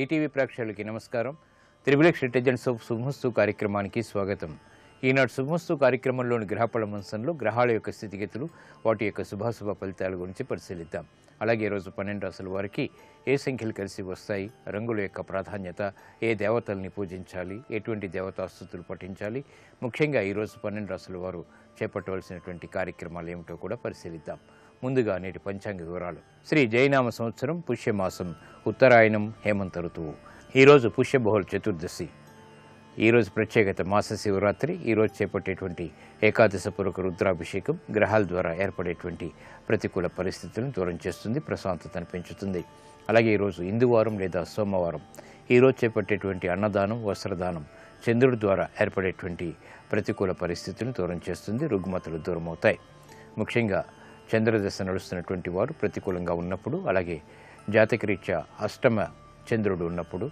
ETV ప్రేక్షకులకి నమస్కారం. Triplex intelligence of శుభమస్తు కార్యక్రమానికి స్వాగతం. ఈనాడు శుభమస్తు కార్యక్రమంలోని గ్రహఫల మంచంలో గ్రహాల యొక్క స్థితిగతులు, వాటి యొక్క శుభాశుభ ఫలితాల గురించి పరిశీలిద్దాం. అలాగే ఈరోజు 12 రాశుల వారికి ఏ సంఖ్యలు కలిసి వస్తాయి, రంగుల యొక్క ప్రాధాన్యత, ఏ దేవతల్ని పూజించాలి, ఎటువంటి దేవతాస్తుతులు పఠించాలి, ముఖ్యంగా ఈరోజు 12 రాశుల వారు చేపట్టవలసినటువంటి కార్యక్రమాలు ఏమిటో కూడా పరిశీలిద్దాం. ముందుగా నేటి పంచాంగ వివరాలు. శ్రీ జయనామ సంవత్సరం పుష్యమాసం, ఉత్తరాయణం, హేమంత ఋతువు. ఈరోజు పుష్యబహుళ చతుర్దశి. ఈరోజు ప్రత్యేకత మాస శివరాత్రి. ఈరోజు చేపట్టేటువంటి ఏకాదశపూర్వక రుద్రాభిషేకం గ్రహాల ద్వారా ఏర్పడేటువంటి ప్రతికూల పరిస్థితులను దూరం చేస్తుంది, ప్రశాంతతను పెంచుతుంది. అలాగే ఈరోజు ఇందువారం లేదా సోమవారం. ఈరోజు చేపట్టేటువంటి అన్నదానం, వస్త్రదానం చంద్రుడి ద్వారా ఏర్పడేటువంటి ప్రతికూల పరిస్థితులను దూరం చేస్తుంది, రుగ్మతలు దూరం అవుతాయి. ముఖ్యంగా చంద్రదశ నడుస్తున్నటువంటి వారు ప్రతికూలంగా ఉన్నప్పుడు, అలాగే జాతకరీత్యా అష్టమ చంద్రుడు ఉన్నప్పుడు,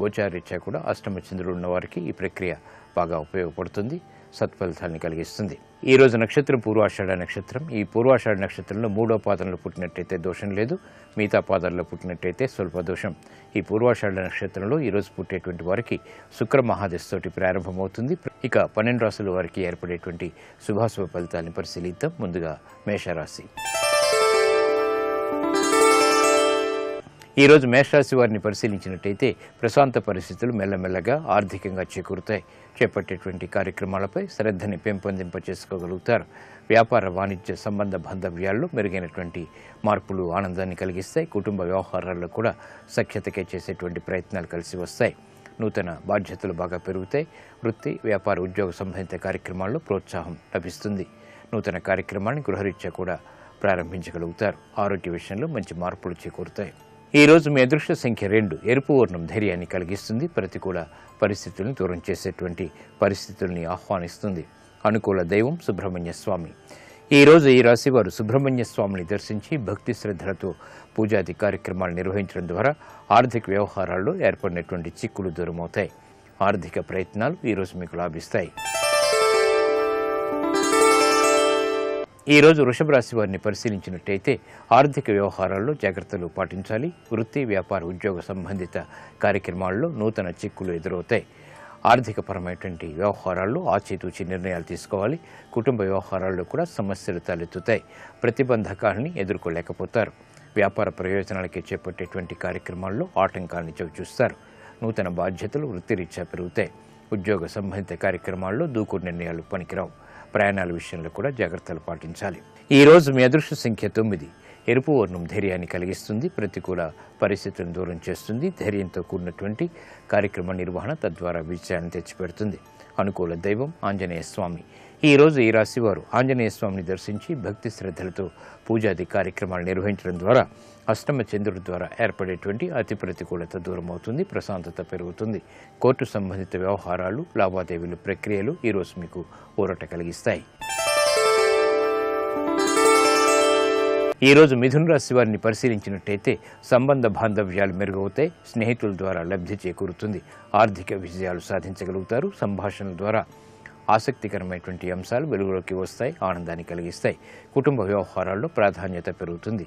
గోచారీత్యా కూడా అష్టమ చంద్రుడు ఉన్న వారికి ఈ ప్రక్రియ బాగా ఉపయోగపడుతుంది, సత్ఫలితాలను కలిగిస్తుంది. ఈరోజు నక్షత్రం పూర్వాషాఢ నక్షత్రం. ఈ పూర్వాషాఢ నక్షత్రంలో 3వ పాదంలో పుట్టినట్టయితే దోషం లేదు, మిగతా పాదాల్లో పుట్టినట్టయితే స్వల్ప దోషం. ఈ పూర్వాషాఢ నక్షత్రంలో ఈరోజు పుట్టేటువంటి వారికి శుక్ర మహాదశతోటి ప్రారంభమవుతుంది. ఇక 12 రాశుల వారికి ఏర్పడేటువంటి శుభాశుభ ఫలితాలను పరిశీలిద్దాం. ముందుగా మేషరాశి. ఈరోజు మేషరాశి వారిని పరిశీలించినట్టయితే ప్రశాంత పరిస్థితులు మెల్లమెల్లగా ఆర్థికంగా చేకూరుతాయి. చేపట్టేటువంటి కార్యక్రమాలపై శ్రద్ధని పెంపొందింప చేసుకోగలుగుతారు. వ్యాపార వాణిజ్య సంబంధ బాంధవ్యాల్లో మెరుగైనటువంటి మార్పులు ఆనందాన్ని కలిగిస్తాయి. కుటుంబ వ్యవహారాల్లో కూడా సఖ్యతకే చేసేటువంటి ప్రయత్నాలు కలిసి వస్తాయి. నూతన బాధ్యతలు బాగా పెరుగుతాయి. వృత్తి, వ్యాపార, ఉద్యోగ సంబంధిత కార్యక్రమాల్లో ప్రోత్సాహం లభిస్తుంది. నూతన కార్యక్రమాన్ని గృహరీత్యా కూడా ప్రారంభించగలుగుతారు. ఆరోగ్య విషయంలో మంచి మార్పులు చేకూరుతాయి. ఈరోజు మీ అదృష్ట సంఖ్య 2. ఎరుపు వర్ణం ధైర్యాన్ని కలిగిస్తుంది. ప్రతికూల పరిస్థితులను దూరం చేసేటువంటి పరిస్థితుల్ని ఆహ్వానిస్తుంది. అనుకూల దైవం సుబ్రహ్మణ్య స్వామి. ఈరోజు ఈ రాశి వారు సుబ్రహ్మణ్య స్వామిని దర్శించి భక్తి శ్రద్ధలతో పూజాది కార్యక్రమాలు నిర్వహించడం ద్వారా ఆర్థిక వ్యవహారాల్లో ఏర్పడినటువంటి చిక్కులు దూరమవుతాయి. ఆర్థిక ప్రయత్నాలు ఈరోజు మీకు లాభిస్తాయి. ఈరోజు వృషభ రాశి వారిని పరిశీలించినట్టయితే ఆర్థిక వ్యవహారాల్లో జాగ్రత్తలు పాటించాలి. వృత్తి, వ్యాపార, ఉద్యోగ సంబంధిత కార్యక్రమాల్లో నూతన చిక్కులు ఎదురవుతాయి. ఆర్థికపరమైనటువంటి వ్యవహారాల్లో ఆచితూచి నిర్ణయాలు తీసుకోవాలి. కుటుంబ వ్యవహారాల్లో కూడా సమస్యలు తలెత్తుతాయి. ప్రతిబంధకాలని ఎదుర్కోలేకపోతారు. వ్యాపార ప్రయోజనాలకి చేపట్టేటువంటి కార్యక్రమాల్లో ఆటంకాలను చవిచూస్తారు. నూతన బాధ్యతలు వృత్తిరీత్యా పెరుగుతాయి. ఉద్యోగ సంబంధిత కార్యక్రమాల్లో దూకుడు నిర్ణయాలు పనికిరావు. ప్రయాణాల విషయంలో కూడా జాగ్రత్తలు పాటించాలి. ఈరోజు మీ అదృష్ట సంఖ్య 9. ఎరుపు వర్ణం ధైర్యాన్ని కలిగిస్తుంది. ప్రతికూల పరిస్థితులను దూరం చేస్తుంది. ధైర్యంతో కూడినటువంటి కార్యక్రమ నిర్వహణ తద్వారా విజయాన్ని తెచ్చిపెడుతుంది. అనుకూల దైవం ఆంజనేయ స్వామి. ఈరోజు ఈ రాశి వారు ఆంజనేయ స్వామిని దర్శించి భక్తి శ్రద్ధలతో పూజాది కార్యక్రమాలు నిర్వహించడం ద్వారా అష్టమ చంద్రుడి ద్వారా ఏర్పడేటువంటి అతి ప్రతికూలత దూరం అవుతుంది, ప్రశాంతత పెరుగుతుంది. కోర్టు సంబంధిత వ్యవహారాలు, లావాదేవీలు, ప్రక్రియలు ఈరోజు మీకు ఊరట కలిగిస్తాయి. ఈరోజు మిథున రాశి వారిని పరిశీలించినట్టయితే సంబంధ బాంధవ్యాలు మెరుగవుతాయి. స్నేహితుల ద్వారా లబ్ధి చేకూరుతుంది. ఆర్థిక విజయాలు సాధించగలుగుతారు. సంభాషణల ద్వారా ఆసక్తికరమైనటువంటి అంశాలు వెలుగులోకి వస్తాయి, ఆనందాన్ని కలిగిస్తాయి. కుటుంబ వ్యవహారాల్లో ప్రాధాన్యత పెరుగుతుంది.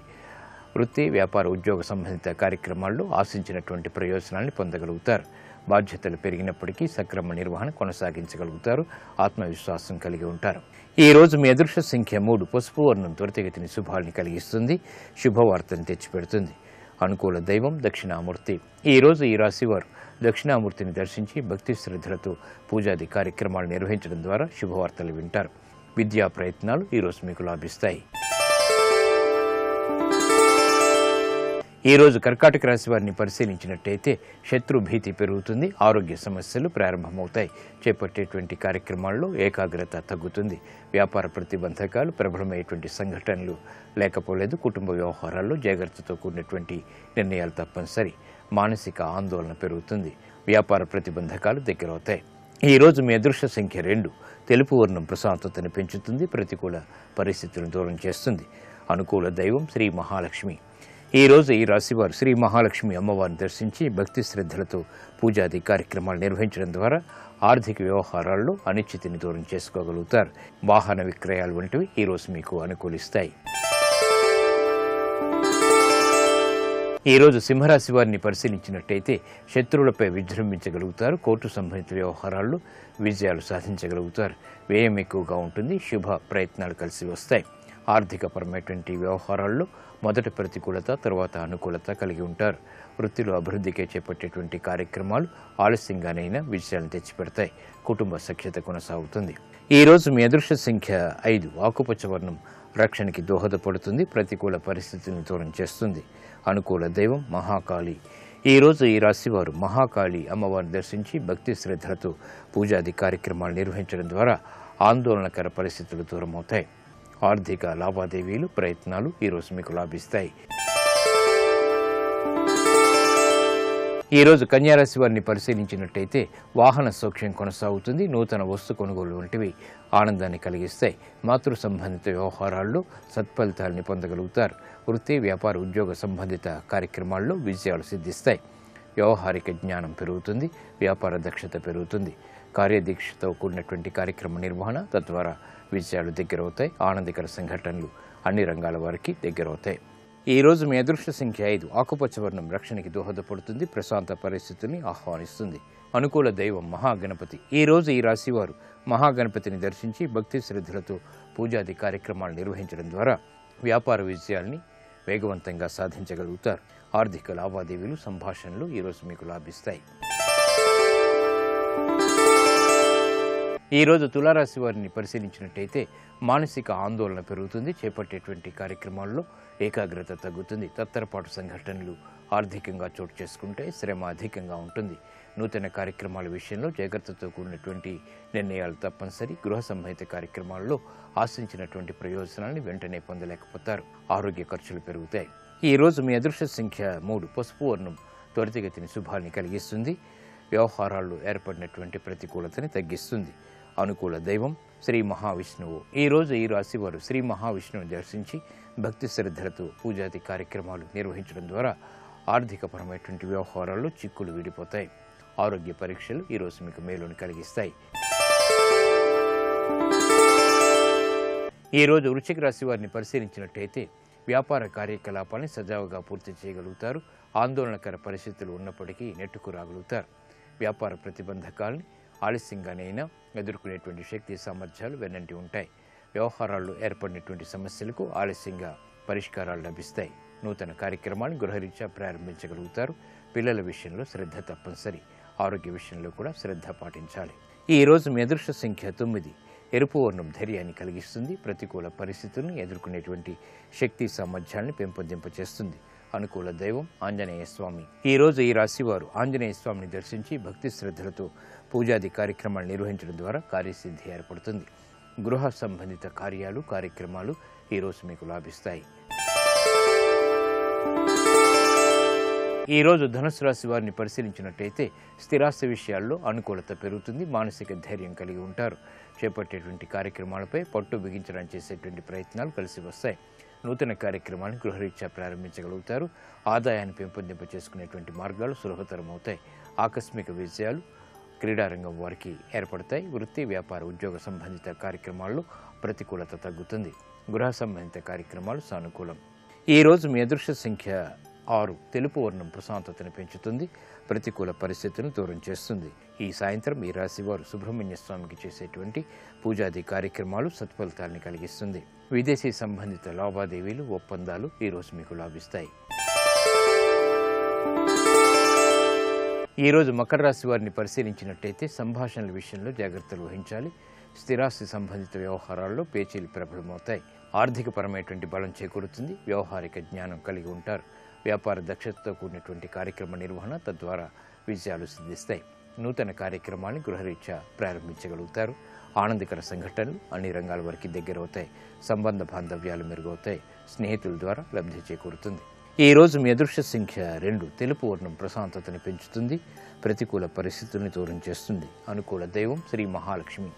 వృత్తి, వ్యాపార, ఉద్యోగ సంబంధిత కార్యక్రమాల్లో ఆశించినటువంటి ప్రయోజనాన్ని పొందగలుగుతారు. బాధ్యతలు పెరిగినప్పటికీ సక్రమ నిర్వహణ కొనసాగించగలుగుతారు. ఆత్మవిశ్వాసం కలిగి ఉంటారు. ఈ రోజు మీ అదృష్ట సంఖ్య 3. పసుపు వర్ణం త్వరితగతిని శుభాల్ని కలిగిస్తుంది, శుభవార్తను తెచ్చిపెడుతుంది. అనుకూల దైవం దక్షిణామూర్తి. ఈ రోజు ఈ రాశి వారు దక్షిణామూర్తిని దర్శించి భక్తి శ్రద్ధలతో పూజాది కార్యక్రమాలు నిర్వహించడం ద్వారా శుభవార్తలు వింటారు. విద్యా ప్రయత్నాలు ఈరోజు మీకు లాభిస్తాయి. ఈరోజు కర్కాటక రాశి వారిని పరిశీలించినట్టయితే శత్రు భీతి పెరుగుతుంది. ఆరోగ్య సమస్యలు ప్రారంభమవుతాయి. చేపట్టేటువంటి కార్యక్రమాల్లో ఏకాగ్రత తగ్గుతుంది. వ్యాపార ప్రతిబంధకాలు, ప్రబలమైనటువంటి సంఘటనలు లేకపోలేదు. కుటుంబ వ్యవహారాల్లో జాగ్రత్తతో కూడినటువంటి నిర్ణయాలు తప్పనిసరి. మానసిక ఆందోళన పెరుగుతుంది. వ్యాపార ప్రతిబంధకాలు దగ్గరవుతాయి. ఈరోజు మీ అదృష్ట సంఖ్య 2. తెలుపు వర్ణం ప్రశాంతతను పెంచుతుంది. ప్రతికూల పరిస్థితులను దూరం చేస్తుంది. అనుకూల దైవం శ్రీ మహాలక్ష్మి. ఈరోజు ఈ రాశివారు శ్రీ మహాలక్ష్మి అమ్మవారిని దర్శించి భక్తి శ్రద్ధలతో పూజాది కార్యక్రమాలు నిర్వహించడం ద్వారా ఆర్థిక వ్యవహారాల్లో అనిశ్చితిని దూరం చేసుకోగలుగుతారు. వాహన విక్రయాలు వంటివి ఈరోజు మీకు అనుకూలిస్తాయి. ఈ రోజు సింహరాశి వారిని పరిశీలించినట్టయితే శత్రువులపై విజృంభించగలుగుతారు. కోర్టు సంబంధిత వ్యవహారాల్లో విజయాలు సాధించగలుగుతారు. వ్యయం ఎక్కువగా ఉంటుంది. శుభ ప్రయత్నాలు కలిసి వస్తాయి. ఆర్థికపరమైనటువంటి వ్యవహారాల్లో మొదట ప్రతికూలత, తర్వాత అనుకూలత కలిగి ఉంటారు. వృత్తిలో అభివృద్ధికే చేపట్టేటువంటి కార్యక్రమాలు ఆలస్యంగానైనా విజయాలను తెచ్చిపెడతాయి. కుటుంబ సఖ్యత కొనసాగుతుంది. ఈ రోజు మీ అదృష్ట సంఖ్య 5. ఆకుపచ్చ వర్ణం రక్షణకి దోహదపడుతుంది. ప్రతికూల పరిస్థితులను దూరం చేస్తుంది. అనుకూల దైవం మహాకాళి. ఈ రోజు ఈ రాశివారు మహాకాళి అమ్మవారిని దర్శించి భక్తి శ్రద్ధలతో పూజాది కార్యక్రమాలు నిర్వహించడం ద్వారా ఆందోళనకర పరిస్థితులు దూరమవుతాయి. ఆర్థిక లావాదేవీలు ప్రయత్నాలు ఈరోజు మీకు లాభిస్తాయి. ఈరోజు కన్యారాశి వారిని పరిశీలించినట్టయితే వాహన సౌఖ్యం కొనసాగుతుంది. నూతన వస్తు కొనుగోలు వంటివి ఆనందాన్ని కలిగిస్తాయి. మాతృ సంబంధిత వ్యవహారాల్లో సత్ఫలితాలని పొందగలుగుతారు. వృత్తి, వ్యాపార, ఉద్యోగ సంబంధిత కార్యక్రమాల్లో విజయాలు సిద్ధిస్తాయి. వ్యవహారిక జ్ఞానం పెరుగుతుంది. వ్యాపార దక్షత పెరుగుతుంది. కార్యదీక్షతో కూడినటువంటి కార్యక్రమ నిర్వహణ తద్వారా విజయాలు దగ్గరవుతాయి. ఆనందకర సంఘటనలు అన్ని రంగాల వారికి దగ్గరవుతాయి. ఈ రోజు మీ అదృష్ట సంఖ్య 5. ఆకుపచ్చ వర్ణం రక్షణకి దోహదపడుతుంది. ప్రశాంత పరిస్థితిని ఆహ్వానిస్తుంది. అనుకూల దైవం మహాగణపతి. ఈ రోజు ఈ రాశివారు మహాగణపతిని దర్శించి భక్తి శ్రద్ధలతో పూజాది కార్యక్రమాలు నిర్వహించడం ద్వారా వ్యాపార విజయాల్ని వేగవంతంగా సాధించగలుగుతారు. ఆర్థిక లావాదేవీలు, సంభాషణలు ఈరోజు మీకు లాభిస్తాయి. ఈరోజు తులారాశి వారిని పరిశీలించినట్టయితే మానసిక ఆందోళన పెరుగుతుంది. చేపట్టేటువంటి కార్యక్రమాల్లో ఏకాగ్రత తగ్గుతుంది. తత్తరపాటు సంఘటనలు ఆర్థికంగా చోటు చేసుకుంటే శ్రమ అధికంగా ఉంటుంది. నూతన కార్యక్రమాల విషయంలో జాగ్రత్తతో కూడినటువంటి నిర్ణయాలు తప్పనిసరి. గృహ సంబంధిత కార్యక్రమాల్లో ఆశించినటువంటి ప్రయోజనాన్ని వెంటనే పొందలేకపోతారు. ఆరోగ్య ఖర్చులు పెరుగుతాయి. ఈ రోజు మీ అదృష్ట సంఖ్య 3. పసుపు వర్ణం త్వరితగతిని శుభాన్ని కలిగిస్తుంది. వ్యవహారాల్లో ఏర్పడినటువంటి ప్రతికూలతని తగ్గిస్తుంది. అనుకూల దైవం శ్రీ మహావిష్ణువు. ఈ రోజు ఈ రాశివారు శ్రీ మహావిష్ణువుని దర్శించి భక్తి శ్రద్ధలతో పూజాది కార్యక్రమాలు నిర్వహించడం ద్వారా ఆర్థికపరమైనటువంటి వ్యవహారాల్లో చిక్కులు వీడిపోతాయి. ఆరోగ్య పరీక్షలు ఈరోజు మీకు మేలుని కలిగిస్తాయి. ఈ రోజు వృశ్చిక రాశి వారిని పరిశీలించినట్టయితే వ్యాపార కార్యకలాపాలను సజావుగా పూర్తి చేయగలుగుతారు. ఆందోళనకర పరిస్థితులు ఉన్నప్పటికీ నెట్టుకు రాగలుగుతారు. వ్యాపార ప్రతిబంధకాలని ఆలస్యంగానైనా ఎదుర్కొనేటువంటి శక్తి సామర్థ్యాలు వెన్నంటి ఉంటాయి. వ్యవహారాల్లో ఏర్పడినటువంటి సమస్యలకు ఆలస్యంగా పరిష్కారాలు లభిస్తాయి. నూతన కార్యక్రమాలను గృహరీత్యా ప్రారంభించగలుగుతారు. పిల్లల విషయంలో శ్రద్ధ తప్పనిసరి. ఆరోగ్య విషయంలో కూడా శ్రద్ధ పాటించాలి. ఈ రోజు మీ అదృష్ట సంఖ్య 9. ఎరుపు వర్ణం ధైర్యాన్ని కలిగిస్తుంది. ప్రతికూల పరిస్థితులను ఎదుర్కొనేటువంటి శక్తి సామర్థ్యాన్ని పెంపొందింపచేస్తుంది. అనుకూల దైవం ఆంజనేయ స్వామి. ఈ రోజు ఈ రాశివారు ఆంజనేయ స్వామిని దర్శించి భక్తి శ్రద్ధలతో పూజాది కార్యక్రమాలు నిర్వహించడం ద్వారా కార్యసిద్ధి ఏర్పడుతుంది. గృహ సంబంధిత కార్యక్రమాలు ఈరోజు మీకు లాభిస్తాయి. ఈరోజు ధనుసు రాశి వారిని పరిశీలించినట్టయితే స్థిరాస్తి విషయాల్లో అనుకూలత పెరుగుతుంది. మానసిక ధైర్యం కలిగి ఉంటారు. చేపట్టేటువంటి కార్యక్రమాలపై పట్టు బిగించడానికి చేసేటువంటి ప్రయత్నాలు కలిసి వస్తాయి. నూతన కార్యక్రమాన్ని గృహరీత్యా ప్రారంభించగలుగుతారు. ఆదాయాన్ని పెంపొందింప చేసుకునేటువంటి మార్గాలు సులభతరం అవుతాయి. ఆకస్మిక విజయాలు క్రీడారంగం వారికి ఏర్పడతాయి. వృత్తి, వ్యాపార, ఉద్యోగ సంబంధిత కార్యక్రమాల్లో ప్రతికూలత తగ్గుతుంది. గృహ సంబంధిత కార్యక్రమాలు సానుకూలం. ఈ రోజు మీ అదృష్ట సంఖ్య 6. తెలుపు వర్ణం ప్రశాంతతను పెంచుతుంది. ప్రతికూల పరిస్థితులను దూరం చేస్తుంది. ఈ సాయంత్రం ఈ రాశివారు సుబ్రహ్మణ్య స్వామికి చేసేటువంటి పూజాది కార్యక్రమాలు సత్ఫలితాన్ని కలిగిస్తుంది. విదేశీ సంబంధిత లావాదేవీలు, ఒప్పందాలు ఈరోజు మీకు లాభిస్తాయి. ఈరోజు మకర రాశి వారిని పరిశీలించినట్టయితే సంభాషణల విషయంలో జాగ్రత్తలు వహించాలి. స్థిరాస్తి సంబంధిత వ్యవహారాల్లో పేచీలు ప్రబలమవుతాయి. ఆర్థికపరమైనటువంటి బలం చేకూరుతుంది. వ్యవహారిక జ్ఞానం కలిగి ఉంటారు. వ్యాపార దక్షతతో కూడినటువంటి కార్యక్రమ నిర్వహణ తద్వారా విజయాలు సిద్ధిస్తాయి. నూతన కార్యక్రమాన్ని గృహరీత్యా ప్రారంభించగలుగుతారు. ఆనందకర సంఘటనలు అన్ని రంగాల వారికి దగ్గరవుతాయి. సంబంధ బాంధవ్యాలు మెరుగవుతాయి. స్నేహితుల ద్వారా లబ్ధి చేకూరుతుంది. ఈ రోజు మీ అదృష్ట సంఖ్య 2. తెలుపు వర్ణం ప్రశాంతతని పెంచుతుంది. ప్రతికూల పరిస్థితుల్ని దూరం చేస్తుంది. అనుకూల దైవం శ్రీ మహాలక్ష్మి.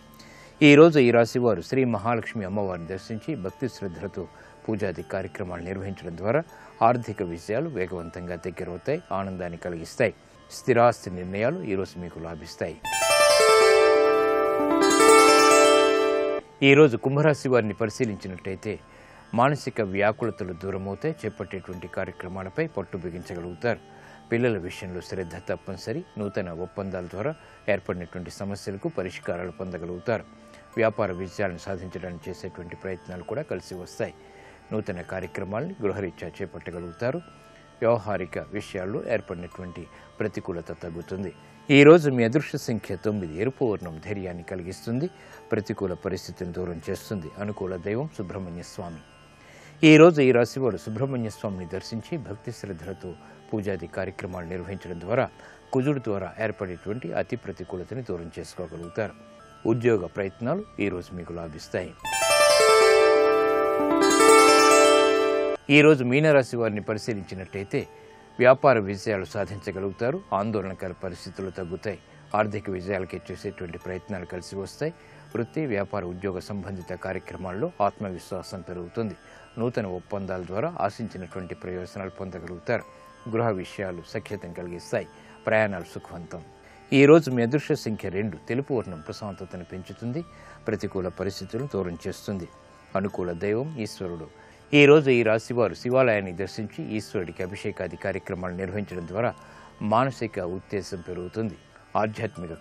ఈ రోజు ఈ రాశివారు శ్రీ మహాలక్ష్మి అమ్మవారిని దర్శించి భక్తి శ్రద్ధలతో పూజాది కార్యక్రమాలు నిర్వహించడం ద్వారా ఆర్థిక విజయాలు వేగవంతంగా దగ్గరవుతాయి. ఆనందాన్ని కలిగిస్తాయి. స్థిరాస్తి నిర్ణయాలు ఈరోజు మీకు లాభిస్తాయి. ఈరోజు కుంభరాశి వారిని పరిశీలించినట్టయితే మానసిక వ్యాకులతలు దూరమవుతాయి. చేపట్టేటువంటి కార్యక్రమాలపై పట్టు బిగించగలుగుతారు. పిల్లల విషయంలో శ్రద్ధ తప్పనిసరి. నూతన ఒప్పందాల ద్వారా ఏర్పడినటువంటి సమస్యలకు పరిష్కారాలు పొందగలుగుతారు. వ్యాపార విజయాలను సాధించడానికి చేసేటువంటి ప్రయత్నాలు కూడా కలిసి వస్తాయి. నూతన కార్యక్రమాలను గృహరీత్యా చేపట్టగలుగుతారు. వ్యవహారిక విషయాల్లో ఏర్పడినటువంటి ప్రతికూలత తగ్గుతుంది. ఈరోజు మీ అదృష్ట సంఖ్య 9. ఎరుపు వర్ణం ధైర్యాన్ని కలిగిస్తుంది. ప్రతికూల పరిస్థితిని దూరం చేస్తుంది. అనుకూల దైవం సుబ్రహ్మణ్య స్వామి. ఈరోజు ఈ రాశివారు సుబ్రహ్మణ్య స్వామిని దర్శించి భక్తి శ్రద్ధలతో పూజాది కార్యక్రమాలు నిర్వహించడం ద్వారా కుజుడు ద్వారా ఏర్పడేటువంటి అతి ప్రతికూలతని దూరం చేసుకోగలుగుతారు. ఉద్యోగ ప్రయత్నాలు ఈరోజు మీకు లాభిస్తాయి. ఈరోజు మీనరాశి వారిని పరిశీలించినట్టయితే వ్యాపార విజయాలు సాధించగలుగుతారు. ఆందోళనకర పరిస్థితులు తగ్గుతాయి. ఆర్థిక విజయాలకే చేసేటువంటి ప్రయత్నాలు కలిసి వస్తాయి. వృత్తి, వ్యాపార, ఉద్యోగ సంబంధిత కార్యక్రమాల్లో ఆత్మవిశ్వాసం పెరుగుతుంది. నూతన ఒప్పందాల ద్వారా ఆశించినటువంటి ప్రయోజనాలు పొందగలుగుతారు. గృహ విషయాలు సఖ్యతను కలిగిస్తాయి. ప్రయాణాలు సుఖవంతం. ఈరోజు మీ అదృష్ట సంఖ్య 2. తెలుపు వర్ణం ప్రశాంతతను పెంచుతుంది. ప్రతికూల పరిస్థితులను దూరం చేస్తుంది. అనుకూల దైవం ఈశ్వరుడు. ఈరోజు ఈ రాశివారు శివాలయాన్ని దర్శించి ఈశ్వరుడికి అభిషేకాది కార్యక్రమాలు నిర్వహించడం ద్వారా మానసిక ఉత్తేజం పెరుగుతుంది. ఆధ్యాత్మిక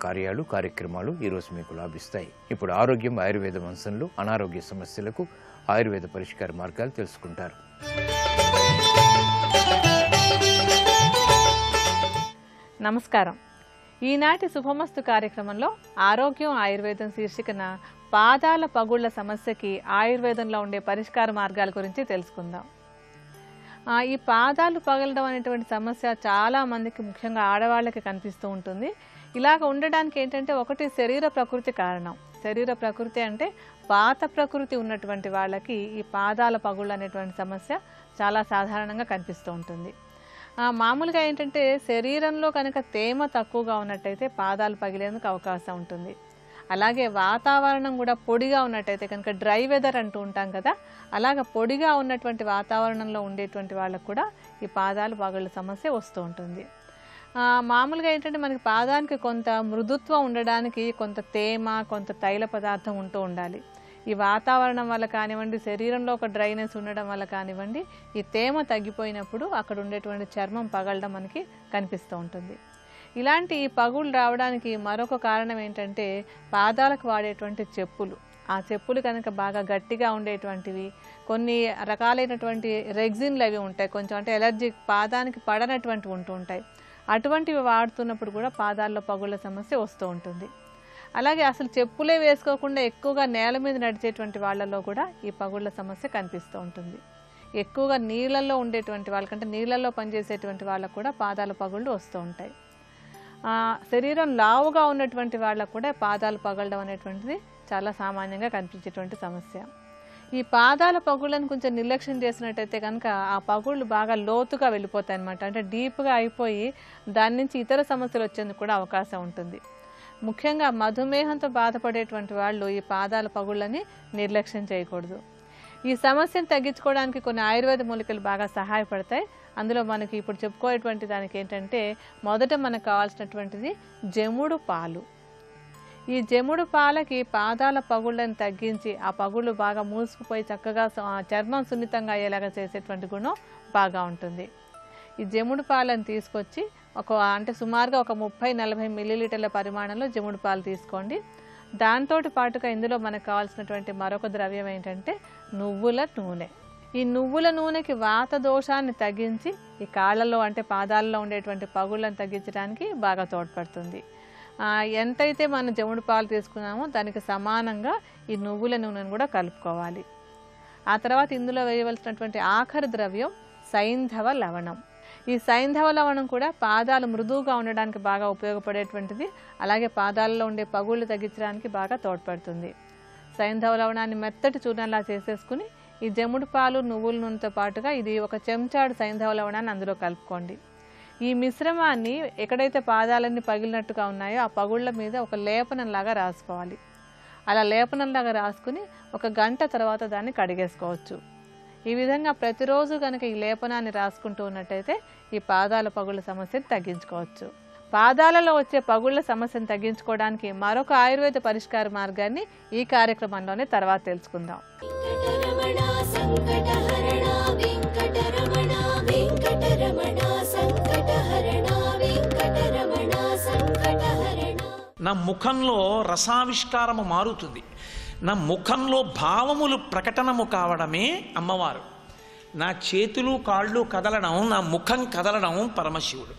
కార్యక్రమాలు ఈరోజు మీకు లాభిస్తాయి. ఇప్పుడు ఆరోగ్యం, ఆయుర్వేదం అంశంలో అనారోగ్య సమస్యలకు ఆయుర్వేద పరిష్కార మార్గాలు తెలుసుకుంటారు. నమస్కారం. ఈనాటి శుభమస్తు కార్యక్రమంలో ఆరోగ్యం ఆయుర్వేదం శీర్షికన పాదాల పగుళ్ల సమస్యకి ఆయుర్వేదంలో ఉండే పరిష్కార మార్గాల గురించి తెలుసుకుందాం. ఈ పాదాలు పగలడం అనేటువంటి సమస్య చాలా మందికి, ముఖ్యంగా ఆడవాళ్ళకి కనిపిస్తూ ఉంటుంది. ఇలాగ ఉండడానికి ఏంటంటే, ఒకటి శరీర ప్రకృతి కారణం. శరీర ప్రకృతి అంటే వాత ప్రకృతి ఉన్నటువంటి వాళ్ళకి ఈ పాదాల పగుళ్ళు అనేటువంటి సమస్య చాలా సాధారణంగా కనిపిస్తూ ఉంటుంది. మామూలుగా ఏంటంటే, శరీరంలో కనుక తేమ తక్కువగా ఉన్నట్టయితే పాదాలు పగిలేందుకు అవకాశం ఉంటుంది. అలాగే వాతావరణం కూడా పొడిగా ఉన్నట్టయితే కనుక, డ్రై వెదర్ అంటూ ఉంటాం కదా, అలాగ పొడిగా ఉన్నటువంటి వాతావరణంలో ఉండేటువంటి వాళ్ళకు కూడా ఈ పాదాలు పగుళ్ళ సమస్య వస్తూ ఉంటుంది. మామూలుగా ఏంటంటే, మనకి పాదానికి కొంత మృదుత్వం ఉండడానికి కొంత తేమ, కొంత తైల పదార్థం ఉంటూ ఉండాలి. ఈ వాతావరణం వల్ల కానివ్వండి, శరీరంలో ఒక డ్రైనెస్ ఉండడం వల్ల కానివ్వండి, ఈ తేమ తగ్గిపోయినప్పుడు అక్కడ ఉండేటువంటి చర్మం పగలడం మనకి కనిపిస్తూ ఉంటుంది. ఇలాంటి ఈ పగుళ్ళు రావడానికి మరొక కారణం ఏంటంటే, పాదాలకు వాడేటువంటి చెప్పులు. ఆ చెప్పులు కనుక బాగా గట్టిగా ఉండేటువంటివి, కొన్ని రకాలైనటువంటి రెగ్జిన్లు అవి ఉంటాయి, కొంచెం అంటే ఎలర్జీ, పాదానికి పడనటువంటివి ఉంటూ ఉంటాయి. అటువంటివి వాడుతున్నప్పుడు కూడా పాదాల్లో పగుళ్ళ సమస్య వస్తూ ఉంటుంది. అలాగే అసలు చెప్పులే వేసుకోకుండా ఎక్కువగా నేల మీద నడిచేటువంటి వాళ్ళలో కూడా ఈ పగుళ్ళ సమస్య కనిపిస్తూ ఉంటుంది. ఎక్కువగా నీళ్ళల్లో ఉండేటువంటి వాళ్ళకంటే నీళ్ళల్లో పనిచేసేటువంటి వాళ్ళకు కూడా పాదాల పగుళ్ళు వస్తూ ఉంటాయి. శరీరం లావుగా ఉన్నటువంటి వాళ్ళకు కూడా పాదాలు పగలడం అనేటువంటిది చాలా సామాన్యంగా కనిపించేటువంటి సమస్య. ఈ పాదాల పగుళ్ళను కొంచెం నిర్లక్ష్యం చేసినట్టయితే కనుక ఆ పగుళ్ళు బాగా లోతుగా వెళ్ళిపోతాయి అన్నమాట. అంటే డీప్గా అయిపోయి దాని నుంచి ఇతర సమస్యలు వచ్చేందుకు కూడా అవకాశం ఉంటుంది. ముఖ్యంగా మధుమేహంతో బాధపడేటువంటి వాళ్ళు ఈ పాదాల పగుళ్ళని నిర్లక్ష్యం చేయకూడదు. ఈ సమస్యను తగ్గించుకోవడానికి కొన్ని ఆయుర్వేద మూలికలు బాగా సహాయపడతాయి. అందులో మనకి ఇప్పుడు చెప్పుకోయేటువంటి దానికి ఏంటంటే, మొదట మనకు కావాల్సినటువంటిది జముడు పాలు. ఈ జముడు పాలకి పాదాల పగుళ్ళని తగ్గించి ఆ పగుళ్ళు బాగా మూసుకుపోయి చక్కగా చర్మం సున్నితంగా అయ్యేలాగా చేసేటువంటి గుణం బాగా ఉంటుంది. ఈ జముడు పాలను తీసుకొచ్చి అంటే సుమారుగా ఒక 30-40 మిల్లీలీటర్ల పరిమాణంలో జముడు పాలు తీసుకోండి. దాంతో పాటుగా ఇందులో మనకు కావాల్సినటువంటి మరొక ద్రవ్యం ఏంటంటే నువ్వుల నూనె. ఈ నువ్వుల నూనెకి వాత దోషాన్ని తగ్గించి ఈ కాళ్ళలో అంటే పాదాలలో ఉండేటువంటి పగుళ్ళను తగ్గించడానికి బాగా తోడ్పడుతుంది. ఎంతైతే మనం జముడు పాలు తీసుకున్నామో దానికి సమానంగా ఈ నువ్వుల నూనెను కూడా కలుపుకోవాలి. ఆ తర్వాత ఇందులో వేయవలసినటువంటి ఆఖరి ద్రవ్యం సైంధవ లవణం. ఈ సైంధవ లవణం కూడా పాదాలు మృదువుగా ఉండడానికి బాగా ఉపయోగపడేటువంటిది. అలాగే పాదాలలో ఉండే పగుళ్ళు తగ్గించడానికి బాగా తోడ్పడుతుంది. సైంధవ లవణాన్ని మెత్తటి చూర్ణంలా చేసేసుకుని ఈ జముడు పాలు నువ్వుల నూనెతో పాటుగా ఇది ఒక చెంచాడు సైంధవ లవణాన్ని అందులో కలుపుకోండి. ఈ మిశ్రమాన్ని ఎక్కడైతే పాదాలన్నీ పగిలినట్టుగా ఉన్నాయో ఆ పగుళ్ళ మీద ఒక లేపనంలాగా రాసుకోవాలి. అలా లేపనంలాగా రాసుకుని 1 గంట తర్వాత దాన్ని కడిగేసుకోవచ్చు. ఈ విధంగా ప్రతిరోజు కనుక ఈ లేపనాన్ని రాసుకుంటూ ఉన్నట్టయితే ఈ పాదాల పగుళ్ళ సమస్యను తగ్గించుకోవచ్చు. పాదాలలో వచ్చే పగుళ్ళ సమస్యను తగ్గించుకోవడానికి మరొక ఆయుర్వేద పరిష్కార మార్గాన్ని ఈ కార్యక్రమంలోనే తర్వాత తెలుసుకుందాం. వెంకటరమణ సంకటహరణ వెంకటరమణ వెంకటరమణ సంకటహరణ వెంకటరమణ సంకటహరణ. నా ముఖంలో రసావిష్కారము మారుతుంది, నా ముఖంలో భావములు ప్రకటనము కావడమే అమ్మవారు. నా చేతులు కాళ్ళు కదలడం, నా ముఖం కదలడం పరమశివుడు.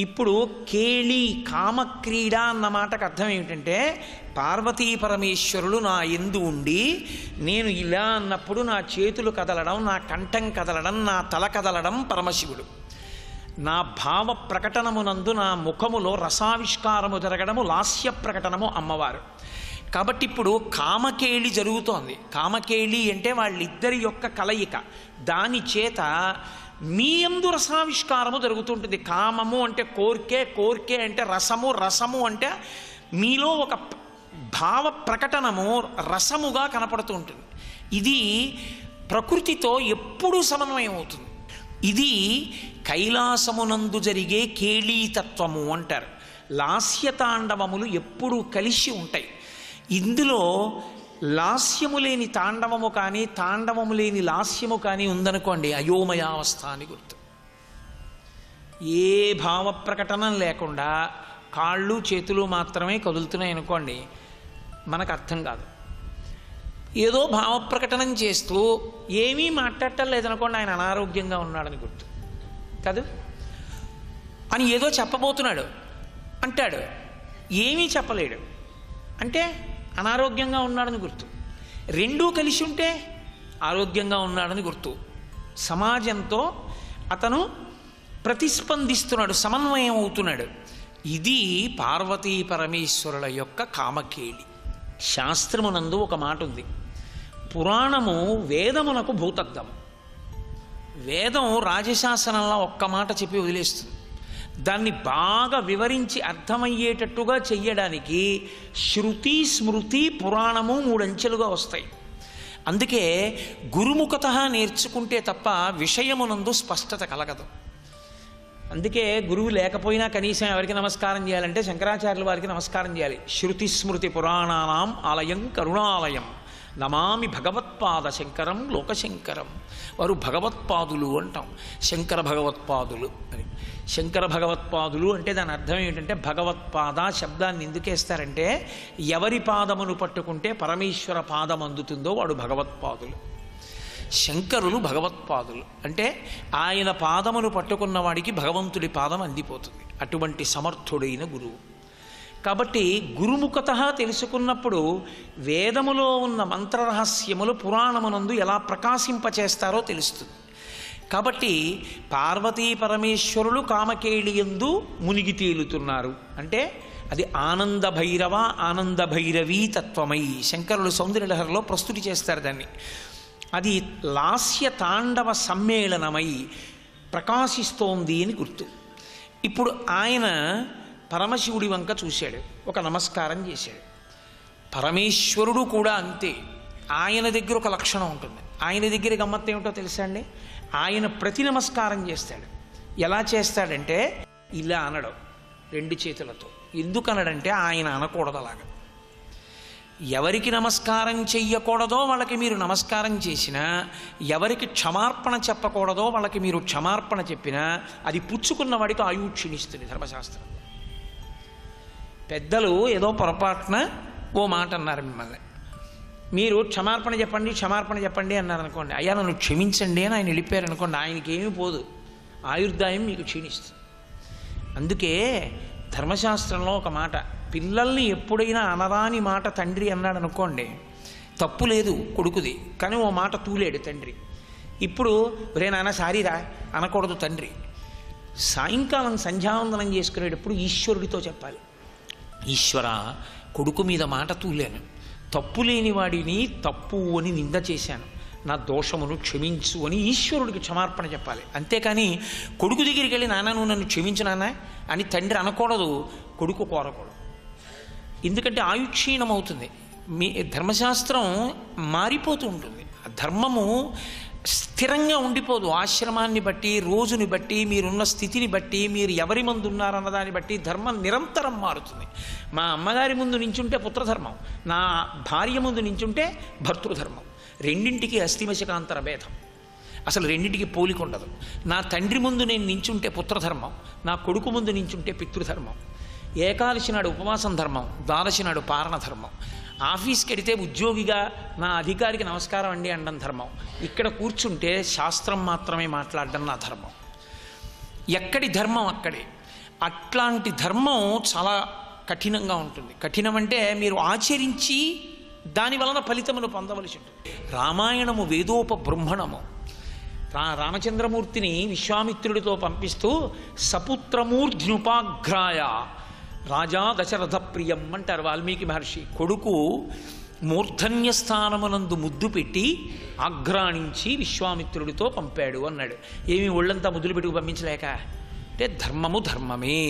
ఇప్పుడు కేళి కామక్రీడ అన్న మాటకు అర్థం ఏమిటంటే పార్వతీ పరమేశ్వరులు నా యందు ఉండి నేను ఇలా అన్నప్పుడు నా చేతులు కదలడం, నా కంఠం కదలడం, నా తల కదలడం పరమశివుడు. నా భావ ప్రకటనమునందు నా ముఖములో రసావిష్కారము జరగడము, లాస్య ప్రకటనము అమ్మవారు. కాబట్టి ఇప్పుడు కామకేళి జరుగుతోంది. కామకేళి అంటే వాళ్ళిద్దరి యొక్క కలయిక. దాని చేత మీ యందు రసావిష్కారము జరుగుతుంటుంది. కామము అంటే కోర్కే, కోర్కే అంటే రసము, రసము అంటే మీలో ఒక భావ ప్రకటనము రసముగా కనపడుతూ ఉంటుంది. ఇది ప్రకృతితో ఎప్పుడూ సమన్వయం అవుతుంది. ఇది కైలాసమునందు జరిగే కేళీతత్వము అంటారు. లాస్యతాండవములు ఎప్పుడూ కలిసి ఉంటాయి. ఇందులో లాస్యము లేని తాండవము కానీ తాండవము లేని లాస్యము కానీ ఉందనుకోండి, అయోమయావస్థ అని గుర్తు. ఏ భావ ప్రకటన లేకుండా కాళ్ళు చేతులు మాత్రమే కదులుతున్నాయి అనుకోండి, మనకు అర్థం కాదు. ఏదో భావ ప్రకటన చేస్తూ ఏమీ మాట్లాడటం లేదనుకోండి, ఆయన అనారోగ్యంగా ఉన్నాడని గుర్తు కాదు. అని ఏదో చెప్పబోతున్నాడు అంటాడు, ఏమీ చెప్పలేడు అంటే అనారోగ్యంగా ఉన్నాడని గుర్తు. రెండూ కలిసి ఉంటే ఆరోగ్యంగా ఉన్నాడని గుర్తు. సమాజంతో అతను ప్రతిస్పందిస్తున్నాడు, సమన్వయం అవుతున్నాడు. ఇది పార్వతీ పరమేశ్వరుల యొక్క కామకేళి. శాస్త్రమునందు ఒక మాట ఉంది, పురాణము వేదమునకు భూతద్దము. వేదం రాజశాసనంలో ఒక్క మాట చెప్పి వదిలేస్తుంది. దాన్ని బాగా వివరించి అర్థమయ్యేటట్టుగా చెయ్యడానికి శృతి, స్మృతి, పురాణము 3 అంచెలుగా వస్తాయి. అందుకే గురుముఖత నేర్చుకుంటే తప్ప విషయమునందు స్పష్టత కలగదు. అందుకే గురువు లేకపోయినా కనీసం ఎవరికి నమస్కారం చేయాలంటే శంకరాచార్యుల వారికి నమస్కారం చేయాలి. శృతి స్మృతి పురాణానాం ఆలయం కరుణాలయం నమామి భగవత్పాద శంకరం లోకశంకరం. వారు భగవత్పాదులు అంటాం, శంకర భగవత్పాదులు అని. శంకర భగవత్పాదులు అంటే దాని అర్థం ఏంటంటే, భగవత్పాద శబ్దాన్ని ఎందుకేస్తారంటే ఎవరి పాదమును పట్టుకుంటే పరమేశ్వర పాదం అందుతుందో వాడు భగవత్పాదులు. శంకరులు భగవత్పాదులు అంటే ఆయన పాదమును పట్టుకున్న వాడికి భగవంతుడి పాదం అందిపోతుంది. అటువంటి సమర్థుడైన గురువు. కాబట్టి గురుముఖత తెలుసుకున్నప్పుడు వేదములో ఉన్న మంత్రరహస్యములు పురాణమునందు ఎలా ప్రకాశింపచేస్తారో తెలుస్తుంది. కాబట్టి పార్వతీ పరమేశ్వరులు కామకేళియందు మునిగి తేలుతున్నారు అంటే అది ఆనంద భైరవ, ఆనంద భైరవీ తత్వమై. శంకరులు సౌందర్యలహరిలో ప్రస్తుతి చేస్తారు దాన్ని. అది లాస్య తాండవ సమ్మేళనమై ప్రకాశిస్తోంది అని గుర్తు. ఇప్పుడు ఆయన పరమశివుడి వంక చూశాడు, ఒక నమస్కారం చేశాడు. పరమేశ్వరుడు కూడా అంతే. ఆయన దగ్గర ఒక లక్షణం ఉంటుంది. ఆయన దగ్గర గమ్మత్తు ఏమిటో తెలుసా అండి? ఆయన ప్రతి నమస్కారం చేస్తాడు. ఎలా చేస్తాడంటే ఇలా అనడం 2 చేతులతో. ఎందుకు అనడంటే ఆయన అనకూడదు అలాగా. ఎవరికి నమస్కారం చెయ్యకూడదో వాళ్ళకి మీరు నమస్కారం చేసినా, ఎవరికి క్షమార్పణ చెప్పకూడదో వాళ్ళకి మీరు క్షమార్పణ చెప్పినా అది పుచ్చుకున్న వాడికి ఆయువు క్షీణిస్తుంది ధర్మశాస్త్రం. పెద్దలు ఏదో పొరపాటున ఓ మాట అన్నారు మిమ్మల్ని, మీరు క్షమార్పణ చెప్పండి, క్షమార్పణ చెప్పండి అన్నారనుకోండి, అయ్యా నన్ను క్షమించండి అని ఆయన వెళ్ళిపోయారు అనుకోండి, ఆయనకి ఏమీ పోదు, ఆయుర్దాయం మీకు క్షీణిస్తుంది. అందుకే ధర్మశాస్త్రంలో ఒక మాట, పిల్లల్ని ఎప్పుడైనా అనరాని మాట తండ్రి అన్నాడు అనుకోండి, తప్పు లేదు కొడుకుది, కానీ ఓ మాట తూలేడు తండ్రి. ఇప్పుడు రే నాన్న సారీరా అనకూడదు తండ్రి. సాయంకాలం సంధ్యావందనం చేసుకునేటప్పుడు ఈశ్వరుడితో చెప్పాలి, ఈశ్వర కొడుకు మీద మాట తూలేను, తప్పు లేని వాడిని తప్పు అని నింద చేశాను, నా దోషమును క్షమించు అని ఈశ్వరుడికి క్షమార్పణ చెప్పాలి. అంతేకాని కొడుకు దగ్గరికి వెళ్ళి నాన్న నువ్వు నన్ను క్షమించు నాన్న అని తండ్రి అనకూడదు, కొడుకు కోరకూడదు. ఎందుకంటే ఆయుక్షీణం అవుతుంది. మీ ధర్మశాస్త్రం మారిపోతూ ఉంటుంది. ధర్మము స్థిరంగా ఉండిపోదు. ఆశ్రమాన్ని బట్టి, రోజుని బట్టి, మీరున్న స్థితిని బట్టి, మీరు ఎవరి ముందు ఉన్నారన్న దాన్ని బట్టి ధర్మం నిరంతరం మారుతుంది. మా అమ్మగారి ముందు నించుంటే పుత్రధర్మం, నా భార్య ముందు నించుంటే భర్తృధర్మం. రెండింటికి అస్థిమశకాంతర భేదం, అసలు రెండింటికి పోలిక ఉండదు. నా తండ్రి ముందు నేను నించుంటే పుత్రధర్మం, నా కొడుకు ముందు నించుంటే పితృధర్మం. ఏకాదశి నాడు ఉపవాసం ధర్మం, ద్వాదశి నాడు పారణ ధర్మం. ఆఫీస్కి వెడితే ఉద్యోగిగా నా అధికారికి నమస్కారం అండి అనడం ధర్మం. ఇక్కడ కూర్చుంటే శాస్త్రం మాత్రమే మాట్లాడడం నా ధర్మం. ఎక్కడి ధర్మం అక్కడే. అట్లాంటి ధర్మం చాలా కఠినంగా ఉంటుంది. కఠినం అంటే మీరు ఆచరించి దాని వలన ఫలితమును పొందవలసి ఉంటుంది. రామాయణము వేదోపబృంహణము. రామచంద్రమూర్తిని విశ్వామిత్రుడితో పంపిస్తూ సపుత్రమూర్ధ్నుపాఘ్రాయ రాజా దశరథ ప్రియం అంటారు వాల్మీకి మహర్షి. కొడుకు మూర్ధన్య స్థానమునందు ముద్దు పెట్టి ఆఘ్రాణించి విశ్వామిత్రుడితో పంపాడు అన్నాడు. ఏమి ఒళ్ళంతా ముద్దులు పెట్టుకు పంపించలేక అంటే ధర్మము ధర్మమే.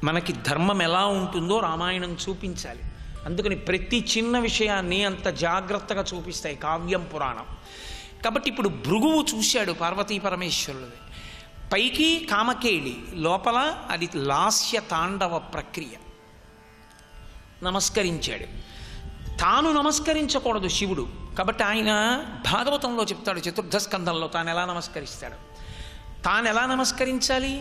మనకి ధర్మం ఎలా ఉంటుందో రామాయణం చూపించాలి. అందుకని ప్రతి చిన్న విషయాన్ని అంత జాగ్రత్తగా చూపిస్తాయి కావ్యం, పురాణం. కాబట్టి ఇప్పుడు భృగువు చూశాడు పార్వతీ పరమేశ్వరుడిని. పైకి కామకేళి, లోపల అది లాస్య తాండవ ప్రక్రియ. నమస్కరించాడు. తాను నమస్కరించకూడదు శివుడు. కాబట్టి ఆయన భాగవతంలో చెప్తాడు, చతుర్థ స్కంధంలో తాను ఎలా నమస్కరిస్తాడు. తాను ఎలా నమస్కరించాలి?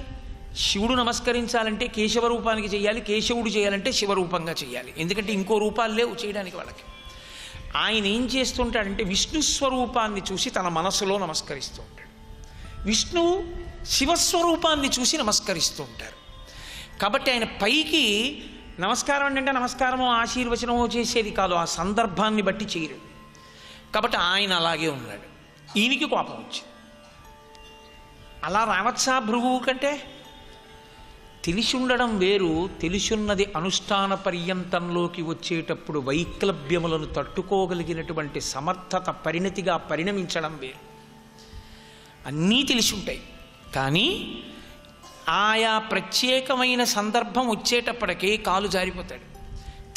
శివుడు నమస్కరించాలంటే కేశవ రూపానికి చేయాలి, కేశవుడు చేయాలంటే శివరూపంగా చేయాలి. ఎందుకంటే ఇంకో రూపాలు లేవు చేయడానికి వాళ్ళకి. ఆయన ఏం చేస్తుంటాడంటే విష్ణు స్వరూపాన్ని చూసి తన మనసులో నమస్కరిస్తూ ఉంటాడు. విష్ణువు శివస్వరూపాన్ని చూసి నమస్కరిస్తూ ఉంటారు. కాబట్టి ఆయన పైకి నమస్కారం అంటే నమస్కారమో ఆశీర్వచనమో చేసేది కాదు, ఆ సందర్భాన్ని బట్టి చేయరు. కాబట్టి ఆయన అలాగే ఉన్నాడు. ఈయనకి కోపం వచ్చింది. అలా రావచ్చా భృగువు కంటే? తెలిసి ఉండడం వేరు, తెలిసున్నది అనుష్ఠాన పర్యంతంలోకి వచ్చేటప్పుడు వైక్లభ్యములను తట్టుకోగలిగినటువంటి సమర్థత పరిణతిగా పరిణమించడం వేరు. అన్నీ తెలిసి ఉంటాయి, కానీ ఆయా ప్రత్యేకమైన సందర్భం వచ్చేటప్పటికే కాలు జారిపోతాడు.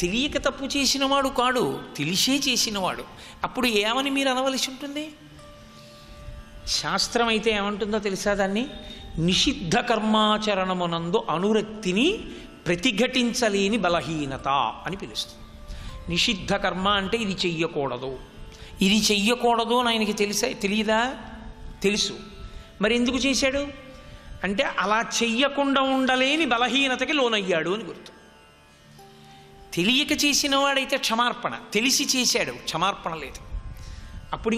తెలియక తప్పు చేసినవాడు కాడు, తెలిసే చేసినవాడు. అప్పుడు ఏమని మీరు అనవలసి ఉంటుంది? శాస్త్రం అయితే ఏమంటుందో తెలుసా? దాన్ని నిషిద్ధ కర్మాచరణమునందు అనురక్తిని ప్రతిఘటించలేని బలహీనత అని పిలుస్తుంది. నిషిద్ధ కర్మ అంటే ఇది చెయ్యకూడదు, ఇది చెయ్యకూడదు అని ఆయనకి తెలియదా? తెలుసు. మరి ఎందుకు చేశాడు అంటే అలా చెయ్యకుండా ఉండలేని బలహీనతకి లోనయ్యాడు అని గుర్తు. తెలియక చేసిన వాడైతే క్షమార్పణ, తెలిసి చేశాడు క్షమార్పణ లేదు. అప్పుడు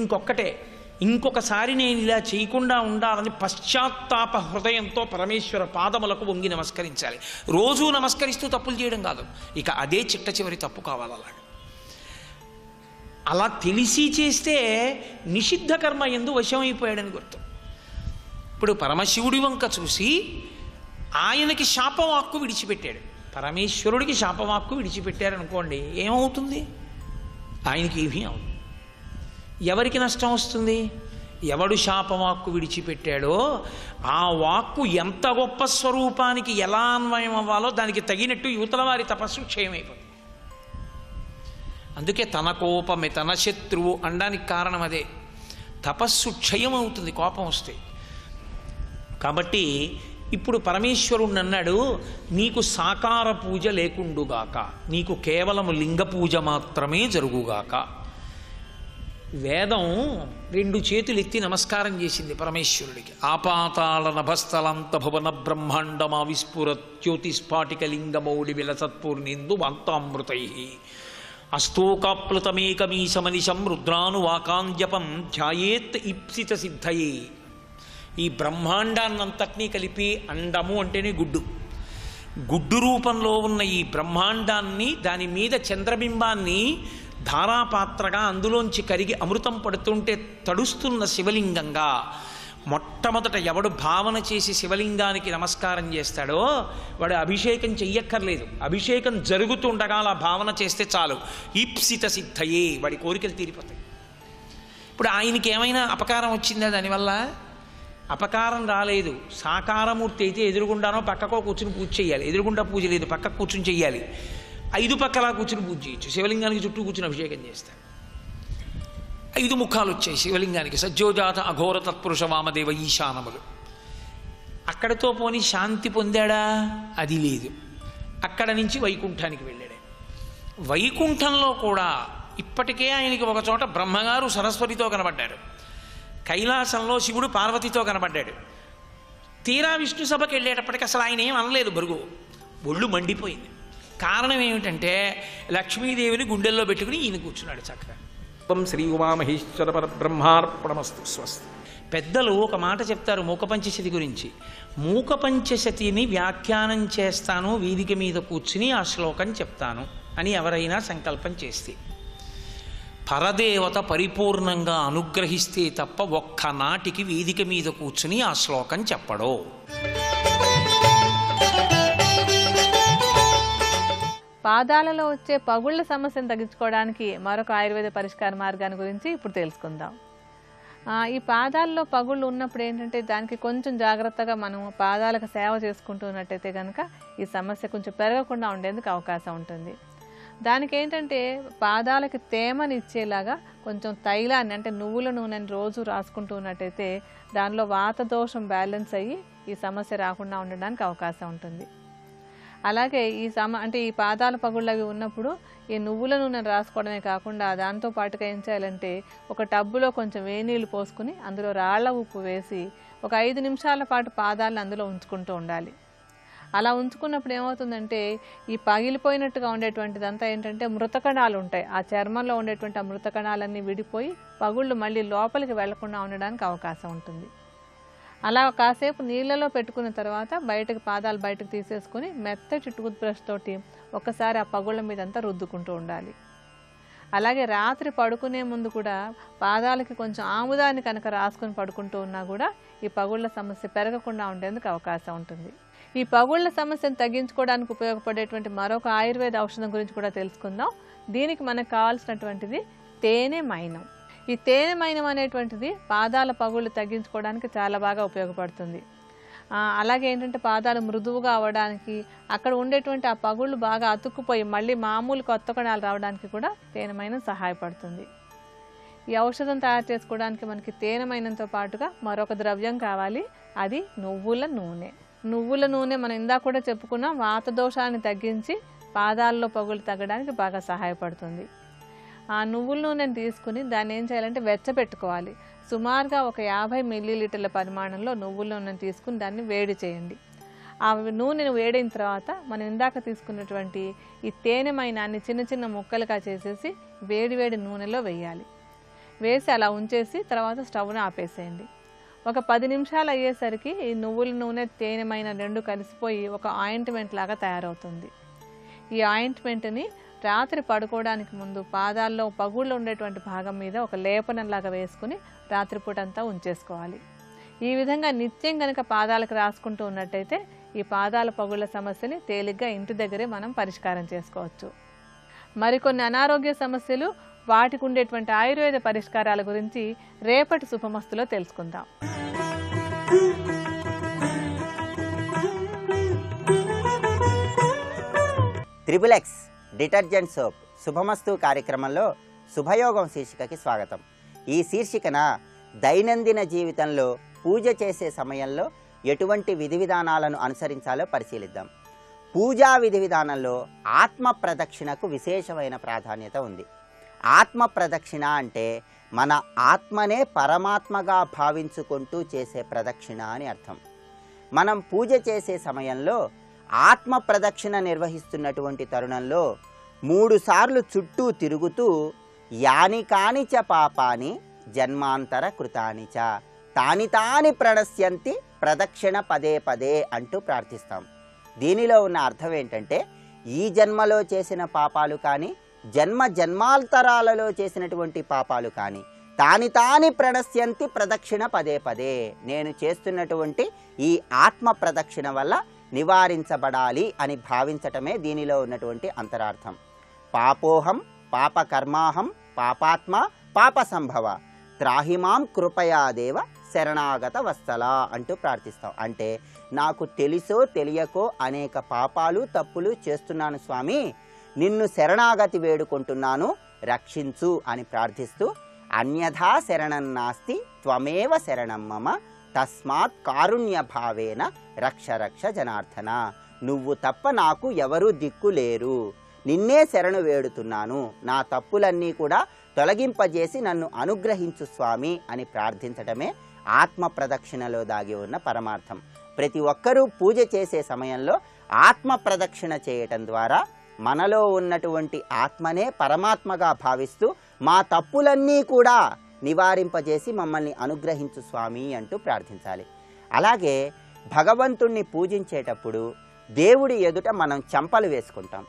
ఇంకొకసారి నేను ఇలా చేయకుండా ఉండాలని పశ్చాత్తాప హృదయంతో పరమేశ్వర పాదములకు వంగి నమస్కరించాలి. రోజూ నమస్కరిస్తూ తప్పులు చేయడం కాదు, ఇక అదే చిట్ట చివరి తప్పు కావాలి. అలా తెలిసి చేస్తే నిషిద్ధ కర్మ యందు వశమైపోయాడని గుర్తు. ఇప్పుడు పరమశివుడి వంక చూసి ఆయనకి శాపవాక్కు విడిచిపెట్టాడు. పరమేశ్వరుడికి శాపవాక్కు విడిచిపెట్టారనుకోండి, ఏమవుతుంది? ఆయనకి ఏమీ అవుతుంది. ఎవరికి నష్టం వస్తుంది? ఎవడు శాపవాక్కు విడిచిపెట్టాడో ఆ వాక్కు ఎంత గొప్ప స్వరూపానికి ఎలా అన్వయం అవ్వాలో దానికి తగినట్టు యువతల వారి తపస్సు క్షయమైపోతుంది. అందుకే తన కోపమే తన శత్రువు అనడానికి కారణం అదే. తపస్సు క్షయం అవుతుంది కోపం వస్తే. కాబట్టి ఇప్పుడు పరమేశ్వరుడు అన్నాడు, నీకు సాకార పూజ లేకుండుగాక, నీకు కేవలము లింగ పూజ మాత్రమే జరుగుగాక. వేదం 2 చేతులు ఎత్తి నమస్కారం చేసింది పరమేశ్వరుడికి. ఆపాతాళ నభస్థలంత భువన బ్రహ్మాండమా విస్ఫురత్యోతిస్ఫాటిక లింగమౌడి విలసత్పూర్ణేందు వాంతామృతై అస్తోకాప్లుతమేకమీశమనిశం రుద్రానువాకాంజపం ధ్యాయేత్ ఇప్సిత సిద్ధయే. ఈ బ్రహ్మాండాన్నంతటినీ కలిపి, అండము అంటేనే గుడ్డు రూపంలో ఉన్న ఈ బ్రహ్మాండాన్ని, దాని మీద చంద్రబింబాన్ని ధారాపాత్రగా అందులోంచి కరిగి అమృతం పడుతుంటే తడుస్తున్న శివలింగంగా మొట్టమొదట ఎవడు భావన చేసి శివలింగానికి నమస్కారం చేస్తాడో వాడు అభిషేకం చెయ్యక్కర్లేదు. అభిషేకం జరుగుతుండగా అలా భావన చేస్తే చాలు, ఈప్సిత సిద్ధయే, వాడి కోరికలు తీరిపోతాయి. ఇప్పుడు ఆయనకి ఏమైనా అపకారం వచ్చిందా దానివల్ల? అపకారం రాలేదు. సాకారమూర్తి అయితే ఎదురుగుండానో పక్కకో కూర్చుని పూజ చేయాలి. ఎదురుగుండా పూజ లేదు, పక్కకు కూర్చుని చెయ్యాలి. 5 పక్కలా కూర్చుని పూజ చేయొచ్చు. శివలింగానికి చుట్టూ కూర్చుని అభిషేకం చేస్తాడు. 5 ముఖాలు వచ్చాయి శివలింగానికి. సజ్జోజాత అఘోర తత్పురుష వామదేవ ఈశానములు. అక్కడితో పోని శాంతి పొందాడా? అది లేదు. అక్కడ నుంచి వైకుంఠానికి వెళ్ళాడు. వైకుంఠంలో కూడా ఇప్పటికే ఆయనకి ఒక చోట బ్రహ్మగారు సరస్వతితో కనబడ్డాడు, కైలాసంలో శివుడు పార్వతితో కనబడ్డాడు. తీరా విష్ణు సభకి వెళ్ళేటప్పటికి అసలు ఆయన ఏం అనలేదు. బరుగు ఒళ్ళు మండిపోయింది. కారణం ఏమిటంటే లక్ష్మీదేవిని గుండెల్లో పెట్టుకుని ఈయన కూర్చున్నాడు చక్కగా. శ్రీ ఉమామహేశ్వర బ్రహ్మార్పణమస్తు స్వస్తి. పెద్దలు ఒక మాట చెప్తారు మూకపంచశతి గురించి. మూకపంచశతిని వ్యాఖ్యానం చేస్తాను, వేదిక మీద కూర్చుని ఆ శ్లోకం చెప్తాను అని ఎవరైనా సంకల్పం చేస్తే, పరదేవత పరిపూర్ణంగా అనుగ్రహిస్తే తప్ప ఒక్కనాటికి వేదిక మీద కూర్చుని ఆ శ్లోకం చెప్పడో. పాదాలలో వచ్చే పగుళ్ల సమస్యను తగ్గించుకోవడానికి మరొక ఆయుర్వేద పరిష్కార మార్గాన్ని గురించి ఇప్పుడు తెలుసుకుందాం. ఈ పాదాల్లో పగుళ్ళు ఉన్నప్పుడు ఏంటంటే దానికి కొంచెం జాగ్రత్తగా మనం పాదాలకు సేవ చేసుకుంటూ ఉన్నట్టయితే కనుక ఈ సమస్య కొంచెం పెరగకుండా ఉండేందుకు అవకాశం ఉంటుంది. దానికి ఏంటంటే పాదాలకి తేమని ఇచ్చేలాగా కొంచెం తైలాన్ని అంటే నువ్వుల నూనెని రోజు రాసుకుంటూ ఉన్నట్టయితే దానిలో వాత దోషం బ్యాలెన్స్ అయ్యి ఈ సమస్య రాకుండా ఉండడానికి అవకాశం ఉంటుంది. అలాగే ఈ పాదాల పగుళ్ళు అవి ఉన్నప్పుడు ఈ నువ్వుల నూనె రాసుకోవడమే కాకుండా దాంతో పాటుగా ఏం చేయాలంటే ఒక టబ్బులో కొంచెం వేనీళ్ళు పోసుకుని అందులో రాళ్ల ఉప్పు వేసి ఒక 5 నిమిషాల పాటు పాదాలను అందులో ఉంచుకుంటూ ఉండాలి. అలా ఉంచుకున్నప్పుడు ఏమవుతుందంటే ఈ పగిలిపోయినట్టుగా ఉండేటువంటిదంతా ఏంటంటే మృతకణాలు ఉంటాయి. ఆ చర్మంలో ఉండేటువంటి ఆ మృతకణాలన్నీ విడిపోయి పగుళ్ళు మళ్ళీ లోపలికి వెళ్లకుండా ఉండడానికి అవకాశం ఉంటుంది. అలా కాసేపు నీళ్ళలో పెట్టుకున్న తర్వాత పాదాలు బయటకు తీసేసుకుని మెత్తటి టూత్ బ్రష్ తోటి ఒకసారి ఆ పగుళ్ళ మీద అంతా రుద్దుకుంటూ ఉండాలి. అలాగే రాత్రి పడుకునే ముందు కూడా పాదాలకి కొంచెం ఆముదాన్ని కనుక రాసుకొని పడుకుంటూ ఉన్నా కూడా ఈ పగుళ్ళ సమస్య పెరగకుండా ఉండేందుకు అవకాశం ఉంటుంది. ఈ పగుళ్ళ సమస్యను తగ్గించుకోవడానికి ఉపయోగపడేటువంటి మరొక ఆయుర్వేద ఔషధం గురించి కూడా తెలుసుకుందాం. దీనికి మనకు కావాల్సినటువంటిది తేనె మైనం. ఈ తేనె మైనం అనేటువంటిది పాదాల పగుళ్ళు తగ్గించుకోవడానికి చాలా బాగా ఉపయోగపడుతుంది. అలాగే ఏంటంటే పాదాలు మృదువుగా అవ్వడానికి, అక్కడ ఉండేటువంటి ఆ పగుళ్ళు బాగా అతుక్కుపోయి మళ్ళీ మామూలు కొత్త కణాలు రావడానికి కూడా తేనె మైనం సహాయపడుతుంది. ఈ ఔషధం తయారు చేసుకోవడానికి మనకి తేనె మైనంతో పాటుగా మరొక ద్రవ్యం కావాలి. అది నువ్వుల నూనె. నువ్వుల నూనె మనం ఇందాక కూడా చెప్పుకున్నాం, వాత దోషాన్ని తగ్గించి పాదాల్లో పగుళ్ళు తగ్గడానికి బాగా సహాయపడుతుంది. ఆ నువ్వుల నూనెని తీసుకుని దాన్ని ఏం చేయాలంటే వెచ్చబెట్టుకోవాలి. సుమారుగా ఒక 50 మిల్లీలీటర్ల పరిమాణంలో నువ్వుల నూనెని తీసుకుని దాన్ని వేడి చేయండి. ఆ నూనెను వేడిన తర్వాత మనం ఇందాక తీసుకున్నటువంటి ఈ తేనె మైనాన్ని చిన్న చిన్న ముక్కలుగా చేసేసి వేడి నూనెలో వేయాలి. వేసి అలా ఉంచేసి తర్వాత స్టవ్ను ఆపేసేయండి. ఒక 10 నిమిషాలు అయ్యేసరికి ఈ నువ్వుల నూనె తేనె మైన రెండు కలిసిపోయి ఒక ఆయింట్మెంట్ లాగా తయారవుతుంది. ఈ ఆయింట్మెంట్ని రాత్రి పడుకోవడానికి ముందు పాదాల్లో పగుళ్ళు ఉండేటువంటి భాగం మీద ఒక లేపనంలాగా వేసుకుని రాత్రిపూట అంతా ఉంచేసుకోవాలి. ఈ విధంగా నిత్యం కనుక పాదాలకు రాసుకుంటూ ఉన్నట్టయితే ఈ పాదాల పగుళ్ళ సమస్యని తేలిగ్గా ఇంటి దగ్గరే మనం పరిష్కారం చేసుకోవచ్చు. మరికొన్ని అనారోగ్య సమస్యలు, వాటికి ఉండేటువంటి ఆయుర్వేద పరిష్కారాల గురించి రేపటి శుభమస్తులో తెలుసుకుందాం. త్రిబుల్ ఎక్స్ డిటర్జెంట్ సోప్ శుభమస్తు కార్యక్రమంలో శుభయోగం శీర్షికకి స్వాగతం. ఈ శీర్షికన దైనందిన జీవితంలో పూజ చేసే సమయంలో ఎటువంటి విధి విధానాలను అనుసరించాలో పరిశీలిద్దాం. పూజా విధి విధానంలో ఆత్మ ప్రదక్షిణకు విశేషమైన ప్రాధాన్యత ఉంది. ఆత్మ ప్రదక్షిణ అంటే మన ఆత్మనే పరమాత్మగా భావించుకుంటూ చేసే ప్రదక్షిణ అని అర్థం. మనం పూజ చేసే సమయంలో ఆత్మ ప్రదక్షిణ నిర్వహిస్తున్నటువంటి తరుణంలో 3 సార్లు చుట్టూ తిరుగుతూ యాని కానిచ పాపాని జన్మాంతర కృతానిచ తాని తాని ప్రణశ్యంతి ప్రదక్షిణ పదే అంటూ ప్రార్థిస్తాం. దీనిలో ఉన్న అర్థం ఏంటంటే ఈ జన్మలో చేసిన పాపాలు కానీ జన్మాంతరాలలో చేసినటువంటి పాపాలు కానీ తాని ప్రణశ్యంతి ప్రదక్షిణ పదే నేను చేస్తున్నటువంటి ఈ ఆత్మ ప్రదక్షిణ వల్ల నివారించబడాలి అని భావించటమే దీనిలో ఉన్నటువంటి అంతరార్థం. పాపోహం పాపకర్మాహం పాపాత్మ పాప సంభవ త్రాహిమాం కృపయాదేవ శరణాగత వత్సల అంటూ ప్రార్థిస్తాం. అంటే నాకు తెలుసో తెలియకో అనేక పాపాలు తప్పులు చేస్తున్నాను స్వామి, నిన్ను శరణాగతి వేడుకుంటున్నాను, రక్షించు అని ప్రార్థిస్తూ అన్యథా శరణం నాస్తి త్వమేవ శరణం మమ తస్మాత్ కారుణ్య భావేన రక్ష రక్ష జనార్దన. నువ్వు తప్ప నాకు ఎవరూ దిక్కు లేరు, నిన్నే శరణు వేడుతున్నాను, నా తప్పులన్నీ కూడా తొలగింపజేసి నన్ను అనుగ్రహించు స్వామి అని ప్రార్థించటమే ఆత్మ ప్రదక్షిణలో దాగి ఉన్న పరమార్థం. ప్రతి ఒక్కరూ పూజ చేసే సమయంలో ఆత్మ ప్రదక్షిణ చేయటం ద్వారా మనలో ఉన్నటువంటి ఆత్మనే పరమాత్మగా భావిస్తూ మా తప్పులన్నీ కూడా నివారింపజేసి మమ్మల్ని అనుగ్రహించు స్వామి అంటూ ప్రార్థించాలి. అలాగే భగవంతుణ్ణి పూజించేటప్పుడు దేవుడి ఎదుట మనం చెంపలు వేసుకుంటాం.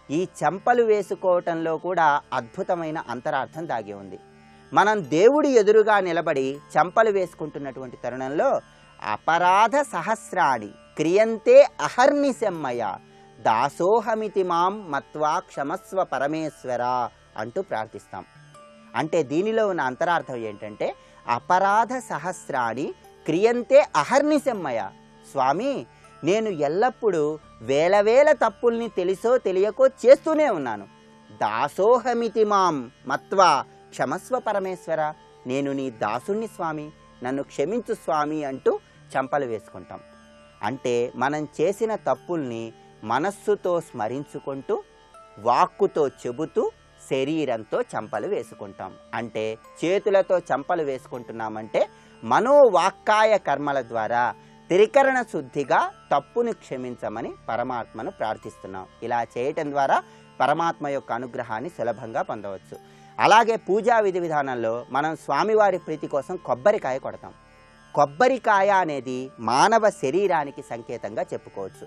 ఈ చెంపలు వేసుకోవటంలో కూడా అద్భుతమైన అంతరార్థం దాగి ఉంది. మనం దేవుడి ఎదురుగా నిలబడి చెంపలు వేసుకుంటున్నటువంటి తరుణంలో అపరాధ సహస్రాణి క్రియంతే అహర్నిశమ్మయ దాసోహమితి మాం మత్వా క్షమస్వ పరమేశ్వర అంటూ ప్రార్థిస్తాం. అంటే దీనిలో ఉన్న అంతరార్థం ఏంటంటే అపరాధ సహస్రాణి క్రియంతే అహర్నిశమ్మయ, స్వామి నేను ఎల్లప్పుడూ వేల వేల తప్పుల్ని తెలిసో తెలియకో చేస్తూనే ఉన్నాను. దాసోహమితి మాం మత్వా క్షమస్వ పరమేశ్వర, నేను నీ దాసుణ్ణి స్వామి, నన్ను క్షమించు స్వామి అంటూ చెంపలు వేసుకుంటాం. అంటే మనం చేసిన తప్పుల్ని మనస్సుతో స్మరించుకుంటూ వాక్కుతో చెబుతూ శరీరంతో చెంపలు వేసుకుంటాం. అంటే చేతులతో చెంపలు వేసుకుంటున్నామంటే మనోవాక్కాయ కర్మల ద్వారా త్రికరణ శుద్ధిగా తప్పును క్షమించమని పరమాత్మను ప్రార్థిస్తున్నాం. ఇలా చేయటం ద్వారా పరమాత్మ యొక్క అనుగ్రహాన్ని సులభంగా పొందవచ్చు. అలాగే పూజా విధి విధానంలో మనం స్వామివారి ప్రీతి కోసం కొబ్బరికాయ కొడతాం. కొబ్బరికాయ అనేది మానవ శరీరానికి సంకేతంగా చెప్పుకోవచ్చు.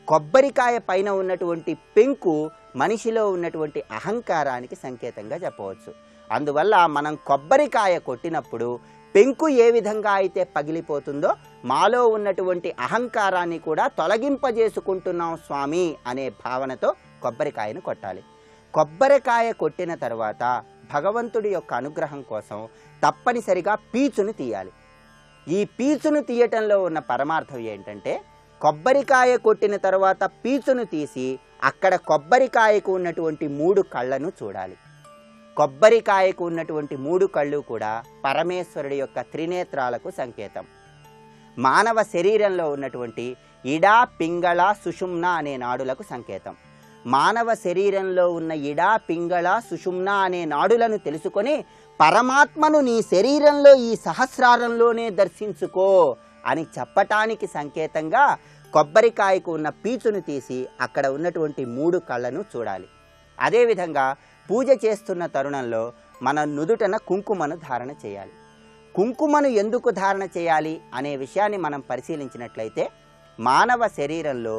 కొబ్బరికాయ పైన ఉన్నటువంటి పెంకు మనిషిలో ఉన్నటువంటి అహంకారానికి సంకేతంగా చెప్పవచ్చు. అందువల్ల మనం కొబ్బరికాయ కొట్టినప్పుడు పెంకు ఏ విధంగా అయితే పగిలిపోతుందో మాలో ఉన్నటువంటి అహంకారాన్ని కూడా తొలగింపజేసుకుంటున్నాం స్వామి అనే భావనతో కొబ్బరికాయను కొట్టాలి. కొబ్బరికాయ కొట్టిన తర్వాత భగవంతుడి యొక్క అనుగ్రహం కోసం తప్పనిసరిగా పీచును తీయాలి. ఈ పీచును తీయటంలో ఉన్న పరమార్థం ఏంటంటే కొబ్బరికాయ కొట్టిన తర్వాత పీచును తీసి అక్కడ కొబ్బరికాయకు ఉన్నటువంటి 3 కళ్ళను చూడాలి. కొబ్బరికాయకు ఉన్నటువంటి 3 కళ్ళు కూడా పరమేశ్వరుడి యొక్క త్రినేత్రాలకు సంకేతం. మానవ శరీరంలో ఉన్నటువంటి ఇడ, పింగళ, సుషుమ్న అనే నాడులకు సంకేతం. మానవ శరీరంలో ఉన్న ఇడ, పింగళ, సుషుమ్న అనే నాడులను తెలుసుకొని పరమాత్మను నీ శరీరంలో ఈ సహస్రారంలోనే దర్శించుకో అని చెప్పటానికి సంకేతంగా కొబ్బరికాయకు ఉన్న పీచును తీసి అక్కడ ఉన్నటువంటి 3 కళ్ళను చూడాలి. అదేవిధంగా పూజ చేస్తున్న తరుణంలో మన నుదుటన కుంకుమను ధారణ చేయాలి. కుంకుమను ఎందుకు ధారణ చేయాలి అనే విషయాన్ని మనం పరిశీలించినట్లయితే మానవ శరీరంలో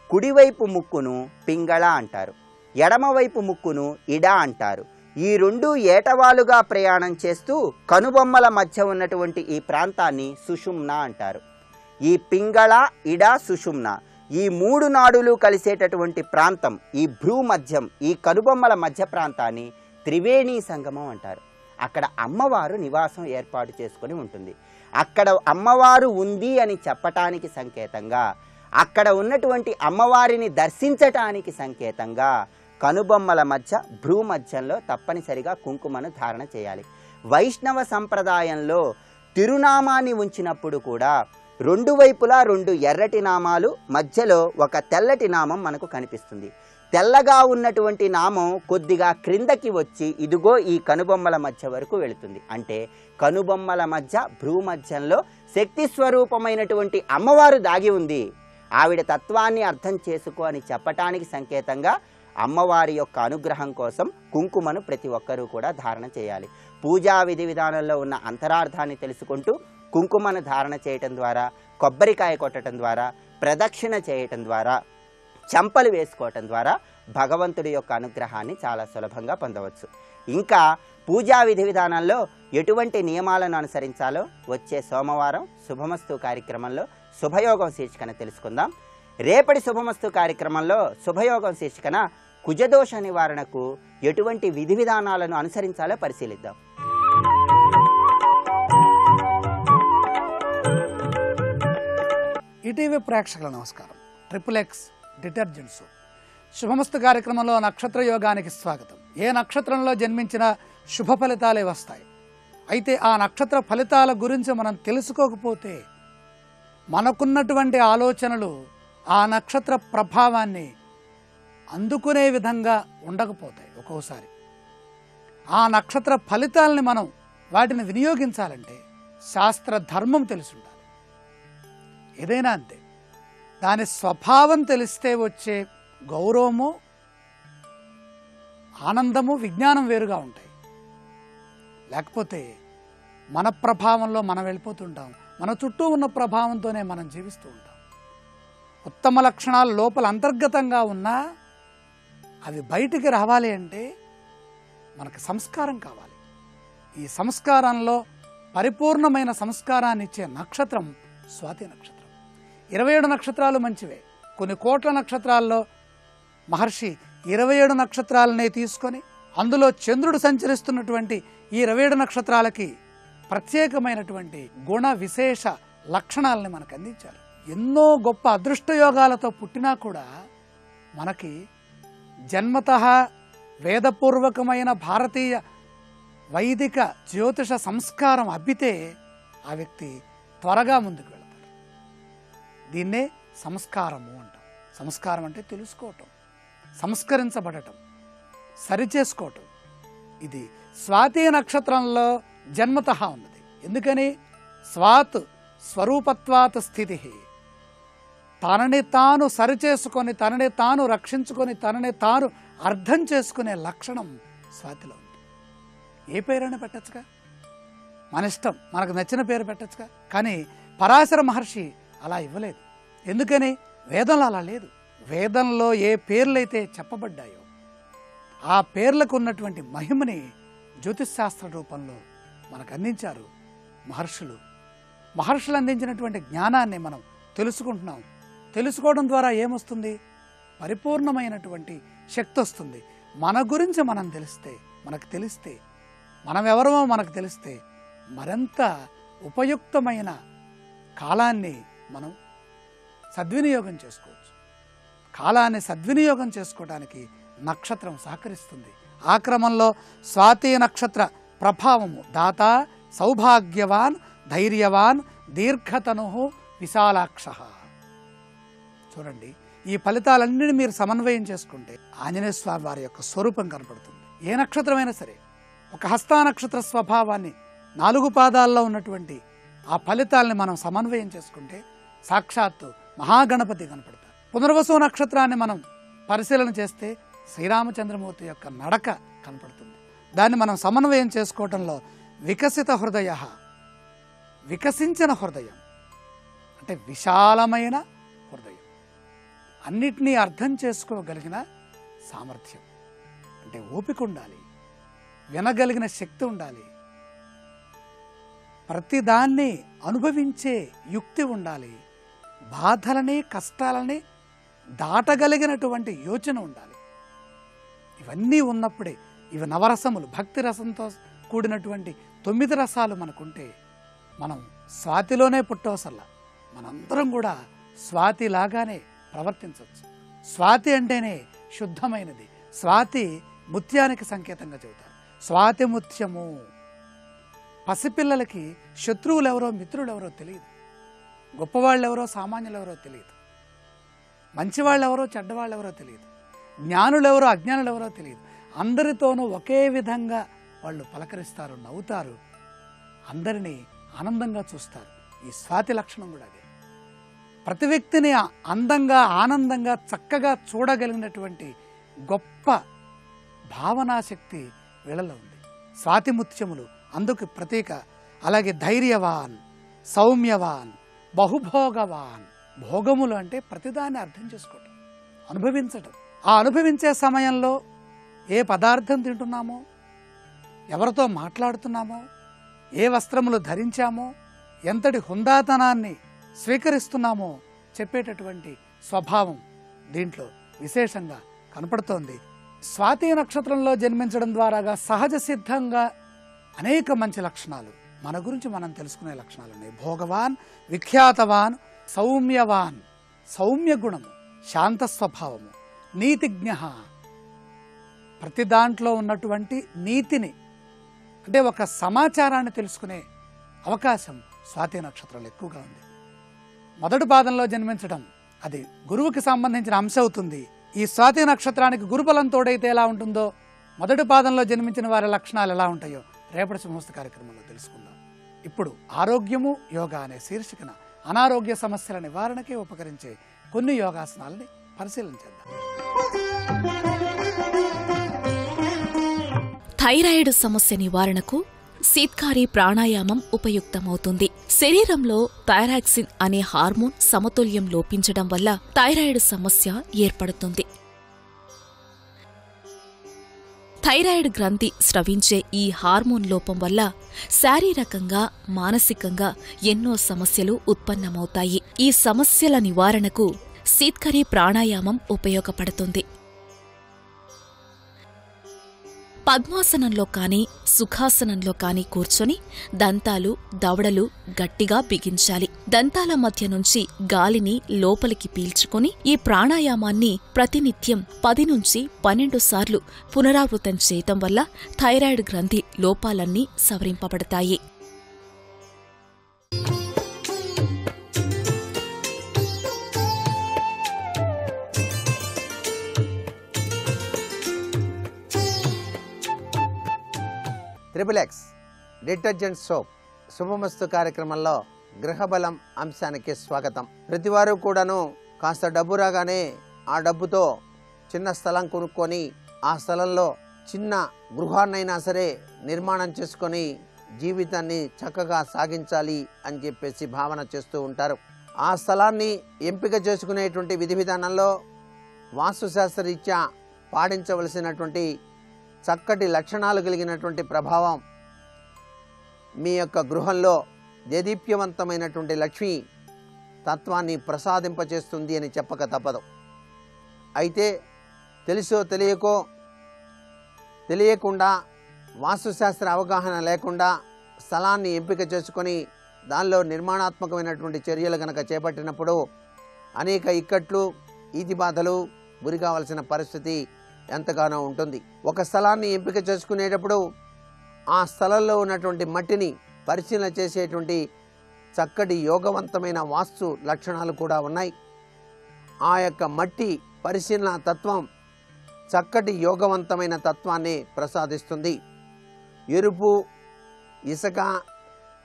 కుడివైపు ముక్కును పింగళ అంటారు, ఎడమవైపు ముక్కును ఇడ అంటారు. ఈ 2 ఏటవాలుగా ప్రయాణం చేస్తూ కనుబొమ్మల మధ్య ఉన్నటువంటి ఈ ప్రాంతాన్ని సుషుమ్న అంటారు. ఈ పింగళ, ఇడ, సుషుమ్న ఈ 3 నాడులు కలిసేటటువంటి ప్రాంతం, ఈ భ్రూమధ్యం, ఈ కనుబొమ్మల మధ్య ప్రాంతాన్ని త్రివేణీ సంగమం అంటారు. అక్కడ అమ్మవారు నివాసం ఏర్పాటు చేసుకొని ఉంటుంది. అక్కడ అమ్మవారు ఉంది అని చెప్పటానికి సంకేతంగా, అక్కడ ఉన్నటువంటి అమ్మవారిని దర్శించటానికి సంకేతంగా కనుబొమ్మల మధ్య భ్రూమధ్యంలో తప్పనిసరిగా కుంకుమను ధారణ చేయాలి. వైష్ణవ సంప్రదాయంలో తిరునామాన్ని ఉంచినప్పుడు కూడా 2 వైపులా 2 ఎర్రటి నామాలు, మధ్యలో ఒక తెల్లటి నామం మనకు కనిపిస్తుంది. తెల్లగా ఉన్నటువంటి నామం కొద్దిగా క్రిందకి వచ్చి ఇదిగో ఈ కనుబొమ్మల మధ్య వరకు వెళుతుంది. అంటే కనుబొమ్మల మధ్య భ్రూమధ్యంలో శక్తి స్వరూపమైనటువంటి అమ్మవారు దాగి ఉంది, ఆవిడ తత్వాన్ని అర్థం చేసుకో అని చెప్పటానికి సంకేతంగా అమ్మవారి యొక్క అనుగ్రహం కోసం కుంకుమను ప్రతి ఒక్కరూ కూడా ధారణ చేయాలి. పూజా విధి విధానంలో ఉన్న అంతరార్థాన్ని తెలుసుకుంటూ కుంకుమను ధారణ చేయటం ద్వారా, కొబ్బరికాయ కొట్టడం ద్వారా, ప్రదక్షిణ చేయటం ద్వారా, చెంపలు వేసుకోవటం ద్వారా భగవంతుడి యొక్క అనుగ్రహాన్ని చాలా సులభంగా పొందవచ్చు. ఇంకా పూజా విధి విధానాల్లో ఎటువంటి నియమాలను అనుసరించాలో వచ్చే సోమవారం శుభమస్తు కార్యక్రమంలో శుభయోగం శీర్షికన తెలుసుకుందాం. రేపటి శుభమస్తు కార్యక్రమంలో శుభయోగం శీర్షికన కుజదోష నివారణకు ఎటువంటి విధి విధానాలను అనుసరించాలో పరిశీలిద్దాం. ఈటీవీ ప్రేక్షకుల నమస్కారం. XXX డిటర్జెంట్ సోప్ శుభమస్తు కార్యక్రమంలో నక్షత్ర యోగానికి స్వాగతం. ఏ నక్షత్రంలో జన్మించినా శుభ ఫలితాలే వస్తాయి. అయితే ఆ నక్షత్ర ఫలితాల గురించి మనం తెలుసుకోకపోతే మనకున్నటువంటి ఆలోచనలు ఆ నక్షత్ర ప్రభావాన్ని అందుకునే విధంగా ఉండకపోతాయి. ఒక్కోసారి ఆ నక్షత్ర ఫలితాలని మనం వాటిని వినియోగించాలంటే శాస్త్ర ధర్మం తెలిసి ఉండాలి. ఏదైనా అంతే, దాని స్వభావం తెలిస్తే వచ్చే గౌరవము, ఆనందము, విజ్ఞానం వేరుగా ఉంటాయి. లేకపోతే మన ప్రభావంలో మనం వెళ్ళిపోతుంటాం, మన చుట్టూ ఉన్న ప్రభావంతోనే మనం జీవిస్తూ ఉంటాం. ఉత్తమ లక్షణాలు లోపల అంతర్గతంగా ఉన్నా అవి బయటికి రావాలి అంటే మనకు సంస్కారం కావాలి. ఈ సంస్కారంలో పరిపూర్ణమైన సంస్కారాన్ని ఇచ్చే నక్షత్రం స్వాతి నక్షత్రం. 27 నక్షత్రాలు మంచివే. కొన్ని కోట్ల నక్షత్రాల్లో మహర్షి 27 నక్షత్రాలనే తీసుకొని అందులో చంద్రుడు సంచరిస్తున్నటువంటి ఈ 27 నక్షత్రాలకి ప్రత్యేకమైనటువంటి గుణ విశేష లక్షణాలని మనకు అందించారు. ఎన్నో గొప్ప అదృష్టయోగాలతో పుట్టినా కూడా మనకి జన్మతః వేదపూర్వకమైన భారతీయ వైదిక జ్యోతిష సంస్కారం అబ్బితే ఆ వ్యక్తి త్వరగా ముందుకు వెళతారు. దీన్నే సంస్కారము అంటాం. సంస్కారం అంటే తెలుసుకోవటం, సంస్కరించబడటం, సరిచేసుకోవటం. ఇది స్వాతి నక్షత్రంలో జన్మతః ఉన్నది. ఎందుకని? స్వాత్ స్వరూపత్వాత్ స్థితి. తనని తాను సరిచేసుకొని, తనని తాను రక్షించుకొని, తనని తాను అర్థం చేసుకునే లక్షణం స్వాతిలో ఉంది. ఏ పేరైనా పెట్టచ్చుగా, మన ఇష్టం, మనకు నచ్చిన పేరు పెట్టచ్చుగా. కానీ పరాశర మహర్షి అలా ఇవ్వలేదు. ఎందుకని? వేదంలో అలా లేదు. వేదంలో ఏ పేర్లైతే చెప్పబడ్డాయో ఆ పేర్లకు ఉన్నటువంటి మహిమని జ్యోతిశాస్త్ర రూపంలో మనకు అందించారు మహర్షులు. మహర్షులు అందించినటువంటి జ్ఞానాన్ని మనం తెలుసుకుంటున్నాం. తెలుసుకోవడం ద్వారా ఏమొస్తుంది? పరిపూర్ణమైనటువంటి శక్తి వస్తుంది. మన గురించి మనం మనకు తెలిస్తే, మనం ఎవరమో మనకు తెలిస్తే మరింత ఉపయుక్తమైన కాలాన్ని మనం సద్వినియోగం చేసుకోవచ్చు. కాలాన్ని సద్వినియోగం చేసుకోవడానికి నక్షత్రం సహకరిస్తుంది. ఆ క్రమంలో స్వాతి నక్షత్ర ప్రభావము దాత సౌభాగ్యవాన్ ధైర్యవాన్ దీర్ఘతను విశాలాక్ష. చూడండి, ఈ ఫలితాలన్నింటినీ మీరు సమన్వయం చేసుకుంటే ఆంజనేయ స్వామి వారి యొక్క స్వరూపం కనపడుతుంది. ఏ నక్షత్రమైనా సరే ఒక హస్తా నక్షత్ర స్వభావాన్ని 4 పాదాల్లో ఉన్నటువంటి ఆ ఫలితాలని మనం సమన్వయం చేసుకుంటే సాక్షాత్తు మహాగణపతి కనపడతారు. పునర్వసు నక్షత్రాన్ని మనం పరిశీలన చేస్తే శ్రీరామచంద్రమూర్తి యొక్క నడక కనపడుతుంది. దాన్ని మనం సమన్వయం చేసుకోవటంలో వికసిత హృదయ, వికసించిన హృదయం అంటే విశాలమైన హృదయం, అన్నిటినీ అర్థం చేసుకోగలిగిన సామర్థ్యం అంటే ఓపిక ఉండాలి, వినగలిగిన శక్తి ఉండాలి, ప్రతిదాన్ని అనుభవించే యుక్తి ఉండాలి, బాధలని కష్టాలని దాటగలిగినటువంటి యోచన ఉండాలి. ఇవన్నీ ఉన్నప్పుడే, ఇవి నవరసములు, భక్తి రసంతో కూడినటువంటి 9 రసాలు మనకుంటే మనం స్వాతిలోనే పుట్టవసల్లా. మనందరం కూడా స్వాతిలాగానే ప్రవర్తించవచ్చు. స్వాతి అంటేనే శుద్ధమైనది. స్వాతి ముత్యానికి సంకేతంగా చెబుతారు. స్వాతి ముత్యము. పసిపిల్లలకి శత్రువులు ఎవరో మిత్రులు ఎవరో తెలియదు, గొప్పవాళ్ళు ఎవరో సామాన్యులు ఎవరో తెలియదు, మంచివాళ్ళు ఎవరో చెడ్డవాళ్ళు ఎవరో తెలియదు, జ్ఞానులు ఎవరో అజ్ఞానులు ఎవరో తెలియదు. అందరితోనూ ఒకే విధంగా వాళ్ళు పలకరిస్తారు, నవ్వుతారు, అందరినీ ఆనందంగా చూస్తారు. ఈ స్వాతి లక్షణం కూడా అదే. ప్రతి వ్యక్తిని అందంగా, ఆనందంగా, చక్కగా చూడగలిగినటువంటి గొప్ప భావనాశక్తి వీళ్ళలో ఉంది. స్వాతి ముత్యములు అందుకు ప్రతీక. అలాగే ధైర్యవాన్, సౌమ్యవాన్, బహుభోగవాన్. భోగములు అంటే ప్రతిదాన్ని అర్థం చేసుకోవటం, అనుభవించటం. ఆ అనుభవించే సమయంలో ఏ పదార్థం తింటున్నామో, ఎవరితో మాట్లాడుతున్నామో, ఏ వస్త్రములు ధరించామో, ఎంతటి హుందాతనాన్ని స్వీకరిస్తున్నామో చెప్పేటటువంటి స్వభావం దీంట్లో విశేషంగా కనపడుతోంది. స్వాతి నక్షత్రంలో జన్మించడం ద్వారాగా సహజ సిద్ధంగా అనేక మంచి లక్షణాలు మన గురించి మనం తెలుసుకునే లక్షణాలు ఉన్నాయి. భోగవాన్, విఖ్యాతవాన్, సౌమ్యవాన్, సౌమ్య గుణము, శాంత స్వభావము, నీతిజ్ఞ, ప్రతి దాంట్లో ఉన్నటువంటి నీతిని అంటే ఒక సమాచారాన్ని తెలుసుకునే అవకాశం స్వాతి నక్షత్రంలో ఎక్కువగా ఉంది. మొదటి పాదంలో జన్మించడం అది గురువుకి సంబంధించిన అంశం అవుతుంది. ఈ స్వాతి నక్షత్రానికి గురుబలం తోడైతే ఎలా ఉంటుందో, మొదటి పాదంలో జన్మించిన వారి లక్షణాలు ఎలా ఉంటాయో రేపటి శుభమస్తు కార్యక్రమంలో తెలుసుకుందాం. ఇప్పుడు ఆరోగ్యము యోగా అనే శీర్షికన అనారోగ్య సమస్యల నివారణకి ఉపకరించే కొన్ని యోగాసనాలని పరిశీలన చేద్దాం. థైరాయిడ్ సమస్య నివారణకు శీత్కారి ప్రాణాయామం ఉపయుక్తమవుతుంది. శరీరంలో థైరాక్సిన్ అనే హార్మోన్ సమతుల్యం లోపించడం వల్ల థైరాయిడ్ సమస్య ఏర్పడుతుంది. థైరాయిడ్ గ్రంథి స్రవించే ఈ హార్మోన్ లోపం వల్ల శారీరకంగా మానసికంగా ఎన్నో సమస్యలు ఉత్పన్నమవుతాయి. ఈ సమస్యల నివారణకు శీత్కరి ప్రాణాయామం ఉపయోగపడుతుంది. పద్మాసనంలో కానీ సుఖాసనంలో కానీ కూర్చొని దంతాలు దవడలు గట్టిగా బిగించాలి. దంతాల మధ్య నుంచి గాలిని లోపలికి పీల్చుకుని ఈ ప్రాణాయామాన్ని ప్రతినిత్యం 10 నుంచి 12 సార్లు పునరావృతం చేయటం వల్ల థైరాయిడ్ గ్రంథి లోపాలన్నీ సవరింపబడతాయి. ట్రిపుల్ డిటర్జెంట్ సోప్ శుభమస్తు కార్యక్రమంలో గృహబలం అంశానికి స్వాగతం. ప్రతివారు కూడాను కాస్త డబ్బు రాగానే ఆ డబ్బుతో చిన్న స్థలం కొనుక్కొని ఆ స్థలంలో చిన్న గృహాన్నైనా సరే నిర్మాణం చేసుకొని జీవితాన్ని చక్కగా సాగించాలి అని చెప్పేసి భావన చేస్తూ ఉంటారు. ఆ స్థలాన్ని ఎంపిక చేసుకునేటువంటి విధి విధానంలో వాస్తుశాస్త్రరీత్యా పాటించవలసినటువంటి చక్కటి లక్షణాలు కలిగినటువంటి ప్రభావం మీ యొక్క గృహంలో దేదీప్యవంతమైనటువంటి లక్ష్మీ తత్వాన్ని ప్రసాదింపచేస్తుంది అని చెప్పక తప్పదు. అయితే తెలుసో తెలియకుండా వాస్తుశాస్త్ర అవగాహన లేకుండా స్థలాన్ని ఎంపిక చేసుకొని దానిలో నిర్మాణాత్మకమైనటువంటి చర్యలు కనుక చేపట్టినప్పుడు అనేక ఇక్కట్లు ఈతి బాధలు గురి కావాల్సిన పరిస్థితి ఎంతగానో ఉంటుంది. ఒక స్థలాన్ని ఎంపిక చేసుకునేటప్పుడు ఆ స్థలంలో ఉన్నటువంటి మట్టిని పరిశీలన చేసేటువంటి చక్కటి యోగవంతమైన వాస్తు లక్షణాలు కూడా ఉన్నాయి. ఆ యొక్క మట్టి పరిశీలన తత్వం చక్కటి యోగవంతమైన తత్వాన్ని ప్రసాదిస్తుంది. ఎరుపు ఇసుక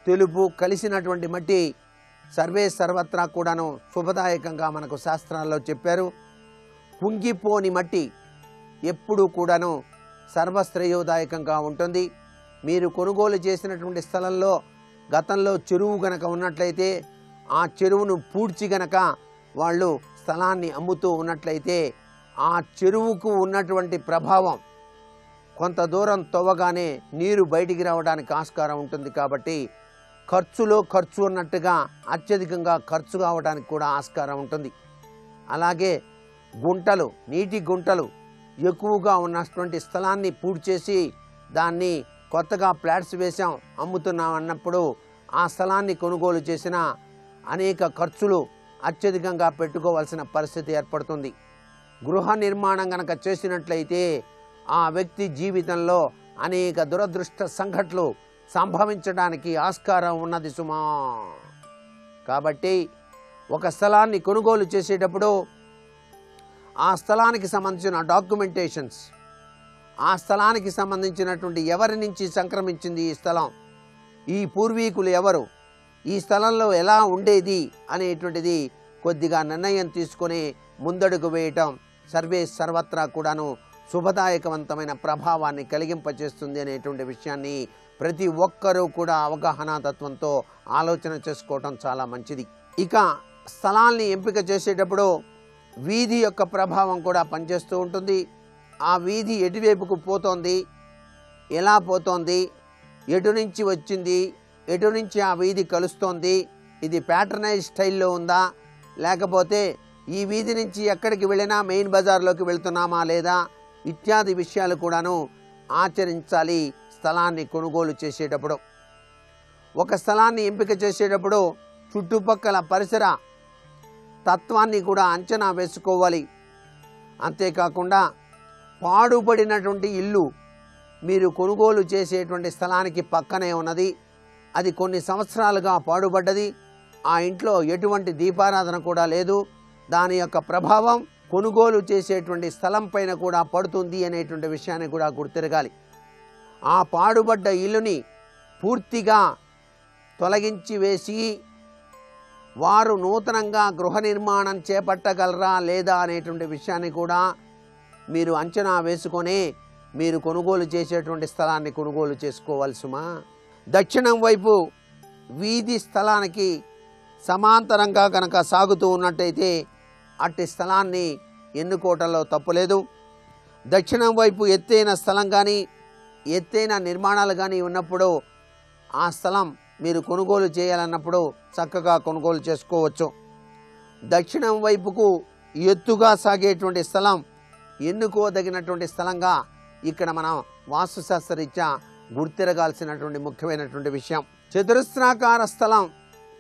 తెలుపు కలిసినటువంటి మట్టి సర్వత్రా కూడాను శుభదాయకంగా మనకు శాస్త్రాల్లో చెప్పారు. కుంగిపోని మట్టి ఎప్పుడూ కూడాను సర్వశ్రేయోదాయకంగా ఉంటుంది. మీరు కొనుగోలు చేసినటువంటి స్థలంలో గతంలో చెరువు గనక ఉన్నట్లయితే ఆ చెరువును పూడ్చి గనక వాళ్ళు స్థలాన్ని అమ్ముతూ ఉన్నట్లయితే ఆ చెరువుకు ఉన్నటువంటి ప్రభావం కొంత దూరం తవ్వగానే నీరు బయటికి రావడానికి ఆస్కారం ఉంటుంది. కాబట్టి ఖర్చు అన్నట్టుగా అత్యధికంగా ఖర్చు కావడానికి కూడా ఆస్కారం ఉంటుంది. అలాగే గుంటలు, నీటి గుంటలు ఎక్కువగా ఉన్నటువంటి స్థలాన్ని పూడ్చేసి దాన్ని కొత్తగా ఫ్లాట్స్ వేసాం అమ్ముతున్నాం అన్నప్పుడు ఆ స్థలాన్ని కొనుగోలు చేసిన అనేక ఖర్చులు అత్యధికంగా పెట్టుకోవాల్సిన పరిస్థితి ఏర్పడుతుంది. గృహ నిర్మాణం కనుక చేసినట్లయితే ఆ వ్యక్తి జీవితంలో అనేక దురదృష్ట సంఘటనలు సంభవించడానికి ఆస్కారం ఉన్నది సుమా. కాబట్టి ఒక స్థలాన్ని కొనుగోలు చేసేటప్పుడు ఆ స్థలానికి సంబంధించిన డాక్యుమెంటేషన్స్, ఆ స్థలానికి సంబంధించినటువంటి ఎవరి నుంచి సంక్రమించింది ఈ స్థలం, ఈ పూర్వీకులు ఎవరు, ఈ స్థలంలో ఎలా ఉండేది అనేటువంటిది కొద్దిగా నిర్ణయం తీసుకొని ముందడుగు వేయటం సర్వత్రా కూడాను శుభదాయకవంతమైన ప్రభావాన్ని కలిగింపచేస్తుంది అనేటువంటి విషయాన్ని ప్రతి ఒక్కరూ కూడా అవగాహన తత్వంతో ఆలోచన చేసుకోవటం చాలా మంచిది. ఇక స్థలాల్ని ఎంపిక చేసేటప్పుడు వీధి యొక్క ప్రభావం కూడా పనిచేస్తూ ఉంటుంది. ఆ వీధి ఎటువైపుకు పోతోంది, ఎలా పోతోంది, ఎటు నుంచి వచ్చింది, ఎటు నుంచి ఆ వీధి కలుస్తోంది, ఇది ప్యాటర్నైజ్ స్టైల్లో ఉందా, లేకపోతే ఈ వీధి నుంచి ఎక్కడికి వెళ్ళినా మెయిన్ బజార్లోకి వెళ్తున్నామా లేదా ఇత్యాది విషయాలు కూడాను ఆచరించాలి స్థలాన్ని కొనుగోలు చేసేటప్పుడు. ఒక స్థలాన్ని ఎంపిక చేసేటప్పుడు చుట్టుపక్కల పరిసర తత్వాన్ని కూడా అంచనా వేసుకోవాలి. అంతేకాకుండా పాడుపడినటువంటి ఇల్లు మీరు కొనుగోలు చేసేటువంటి స్థలానికి పక్కనే ఉన్నది. అది కొన్ని సంవత్సరాలుగా పాడుబడ్డది. ఆ ఇంట్లో ఎటువంటి దీపారాధన కూడా లేదు. దాని యొక్క ప్రభావం కొనుగోలు చేసేటువంటి స్థలం పైన కూడా పడుతుంది అనేటువంటి విషయాన్ని కూడా గుర్తిరగాలి. ఆ పాడుబడ్డ ఇల్లుని పూర్తిగా తొలగించి వేసి వారు నూతనంగా గృహ నిర్మాణం చేపట్టగలరా లేదా అనేటువంటి విషయాన్ని కూడా మీరు అంచనా వేసుకొని మీరు కొనుగోలు చేసేటువంటి స్థలాన్ని కొనుగోలు చేసుకోవాలి సుమా. దక్షిణం వైపు వీధి స్థలానికి సమాంతరంగా కనుక సాగుతూ ఉన్నట్టయితే అట్టి స్థలాన్ని ఎన్నుకోవటంలో తప్పులేదు. దక్షిణం వైపు ఎత్తైన స్థలం కానీ ఎత్తైన నిర్మాణాలు కానీ ఉన్నప్పుడు ఆ స్థలం మీరు కొనుగోలు చేయాలన్నప్పుడు చక్కగా కొనుగోలు చేసుకోవచ్చు. దక్షిణం వైపుకు ఎత్తుగా సాగేటువంటి స్థలం ఎన్నుకోదగినటువంటి స్థలంగా ఇక్కడ మనం వాస్తుశాస్త్రరీత్యా గుర్తిరగాల్సినటువంటి ముఖ్యమైనటువంటి విషయం. చతురస్రాకార స్థలం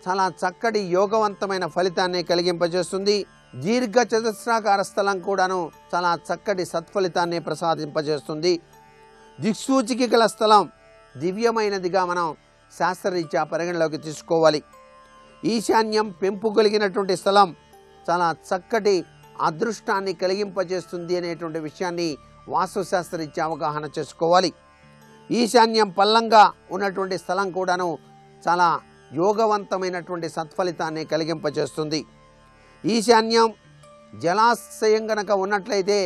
చాలా చక్కటి యోగవంతమైన ఫలితాన్ని కలిగింపజేస్తుంది. దీర్ఘ చతురస్రాకార స్థలం కూడాను చాలా చక్కటి సత్ఫలితాన్ని ప్రసాదింపజేస్తుంది. దిక్సూచికి గల స్థలం దివ్యమైనదిగా మనం శాస్త్రరీత్యా పరిగణలోకి తీసుకోవాలి. ఈశాన్యం పెంపు కలిగినటువంటి స్థలం చాలా చక్కటి అదృష్టాన్ని కలిగింపజేస్తుంది అనేటువంటి విషయాన్ని వాస్తుశాస్త్రరీత్యా అవగాహన చేసుకోవాలి. ఈశాన్యం పల్లంగా ఉన్నటువంటి స్థలం కూడాను చాలా యోగవంతమైనటువంటి సత్ఫలితాన్ని కలిగింపజేస్తుంది. ఈశాన్యం జలాశయం గనక ఉన్నట్లయితే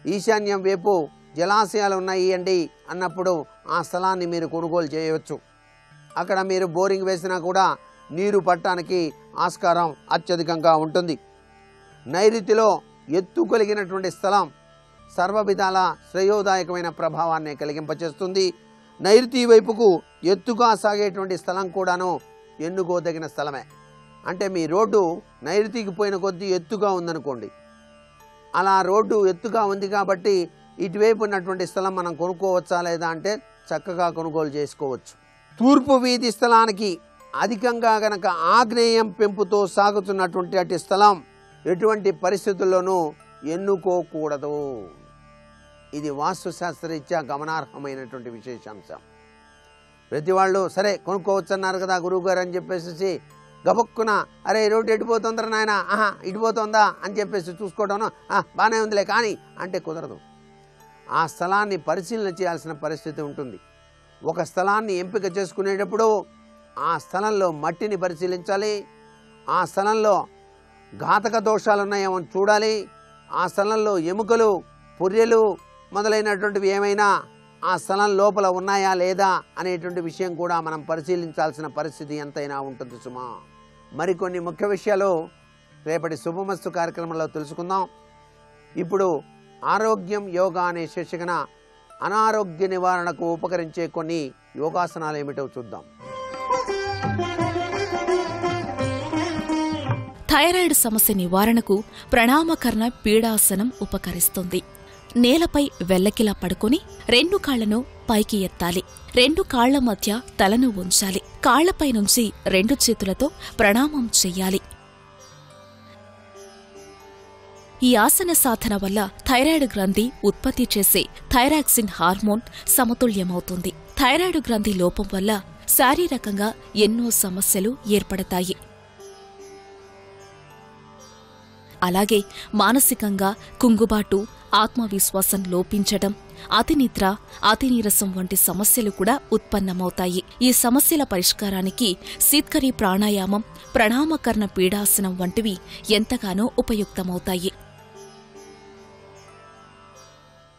ఈశాన్యం వైపు జలాశయాలు ఉన్నాయి అండి అన్నప్పుడు ఆ స్థలాన్ని మీరు కొనుగోలు చేయవచ్చు. అక్కడ మీరు బోరింగ్ వేసినా కూడా నీరు పట్టడానికి ఆస్కారం అత్యధికంగా ఉంటుంది. నైరుతిలో ఎత్తు కలిగినటువంటి స్థలం సర్వవిధాల శ్రేయోదాయకమైన ప్రభావాన్ని కలిగింపచేస్తుంది. నైరుతి వైపుకు ఎత్తుగా సాగేటువంటి స్థలం కూడాను ఎన్నుకోదగిన స్థలమే. అంటే మీ రోడ్డు నైరుతికి పోయిన కొద్దీ ఎత్తుగా ఉందనుకోండి, అలా రోడ్డు ఎత్తుగా ఉంది కాబట్టి ఇటువైపు ఉన్నటువంటి స్థలం మనం కొనుక్కోవచ్చా లేదా అంటే చక్కగా కొనుగోలు చేసుకోవచ్చు. తూర్పు వీధి స్థలానికి అధికంగా గనక ఆగ్నేయం పెంపుతో సాగుతున్నటువంటి అటు స్థలం ఎటువంటి పరిస్థితుల్లోనూ ఎన్నుకోకూడదు. ఇది వాస్తుశాస్త్రరీత్యా గమనార్హమైనటువంటి విశేషాంశం. ప్రతి వాళ్ళు సరే కొనుక్కోవచ్చు అన్నారు కదా గురువుగారు అని చెప్పేసి గబక్కున అరే రోడ్డు ఎడిపోతుందరా నాయన, ఆహా ఇడిపోతుందా అని చెప్పేసి చూసుకోవడం బాగానే ఉందిలే కానీ అంటే కుదరదు. ఆ స్థలాన్ని పరిశీలన చేయాల్సిన పరిస్థితి ఉంటుంది. ఒక స్థలాన్ని ఎంపిక చేసుకునేటప్పుడు ఆ స్థలంలో మట్టిని పరిశీలించాలి, ఆ స్థలంలో ఘాతక దోషాలు ఉన్నాయేమో చూడాలి, ఆ స్థలంలో ఎముకలు పుర్రెలు మొదలైనటువంటివి ఏమైనా ఆ స్థలం లోపల ఉన్నాయా లేదా అనేటువంటి విషయం కూడా మనం పరిశీలించాల్సిన పరిస్థితి ఎంతైనా ఉంటుంది సుమా. మరికొన్ని ముఖ్య విషయాలు రేపటి శుభమస్తు కార్యక్రమంలో తెలుసుకుందాం. ఇప్పుడు ఆరోగ్యం యోగా అనే శీర్షికన అనారోగ్య నివారణకు ఉపకరించే కొన్ని యోగాసనాలు ఏమిటో చూద్దాం. థైరాయిడ్ సమస్య నివారణకు ప్రణామకర్ణ పీడాసనం ఉపకరిస్తుంది. నేలపై వెల్లకిలా పడుకొని 2 కాళ్లను పైకి ఎత్తాలి. 2 కాళ్ల మధ్య తలను ఉంచాలి. కాళ్లపై నుంచి 2 చేతులతో ప్రణామం చెయ్యాలి. ఈ ఆసన సాధన వల్ల థైరాయిడ్ గ్రంథి ఉత్పత్తి చేసే థైరాక్సిన్ హార్మోన్ సమతుల్యమవుతుంది. థైరాయిడ్ గ్రంథి లోపం వల్ల శారీరకంగా ఎన్నో సమస్యలు ఏర్పడతాయి. అలాగే మానసికంగా కుంగుబాటు, ఆత్మవిశ్వాసం లోపించటం, అతినిద్ర, అతినీరసం వంటి సమస్యలు కూడా ఉత్పన్నమవుతాయి. ఈ సమస్యల పరిష్కారానికి శీత్కరి ప్రాణాయామం, ప్రణామకర్ణ పీడాసనం వంటివి ఎంతగానో ఉపయుక్తమవుతాయి.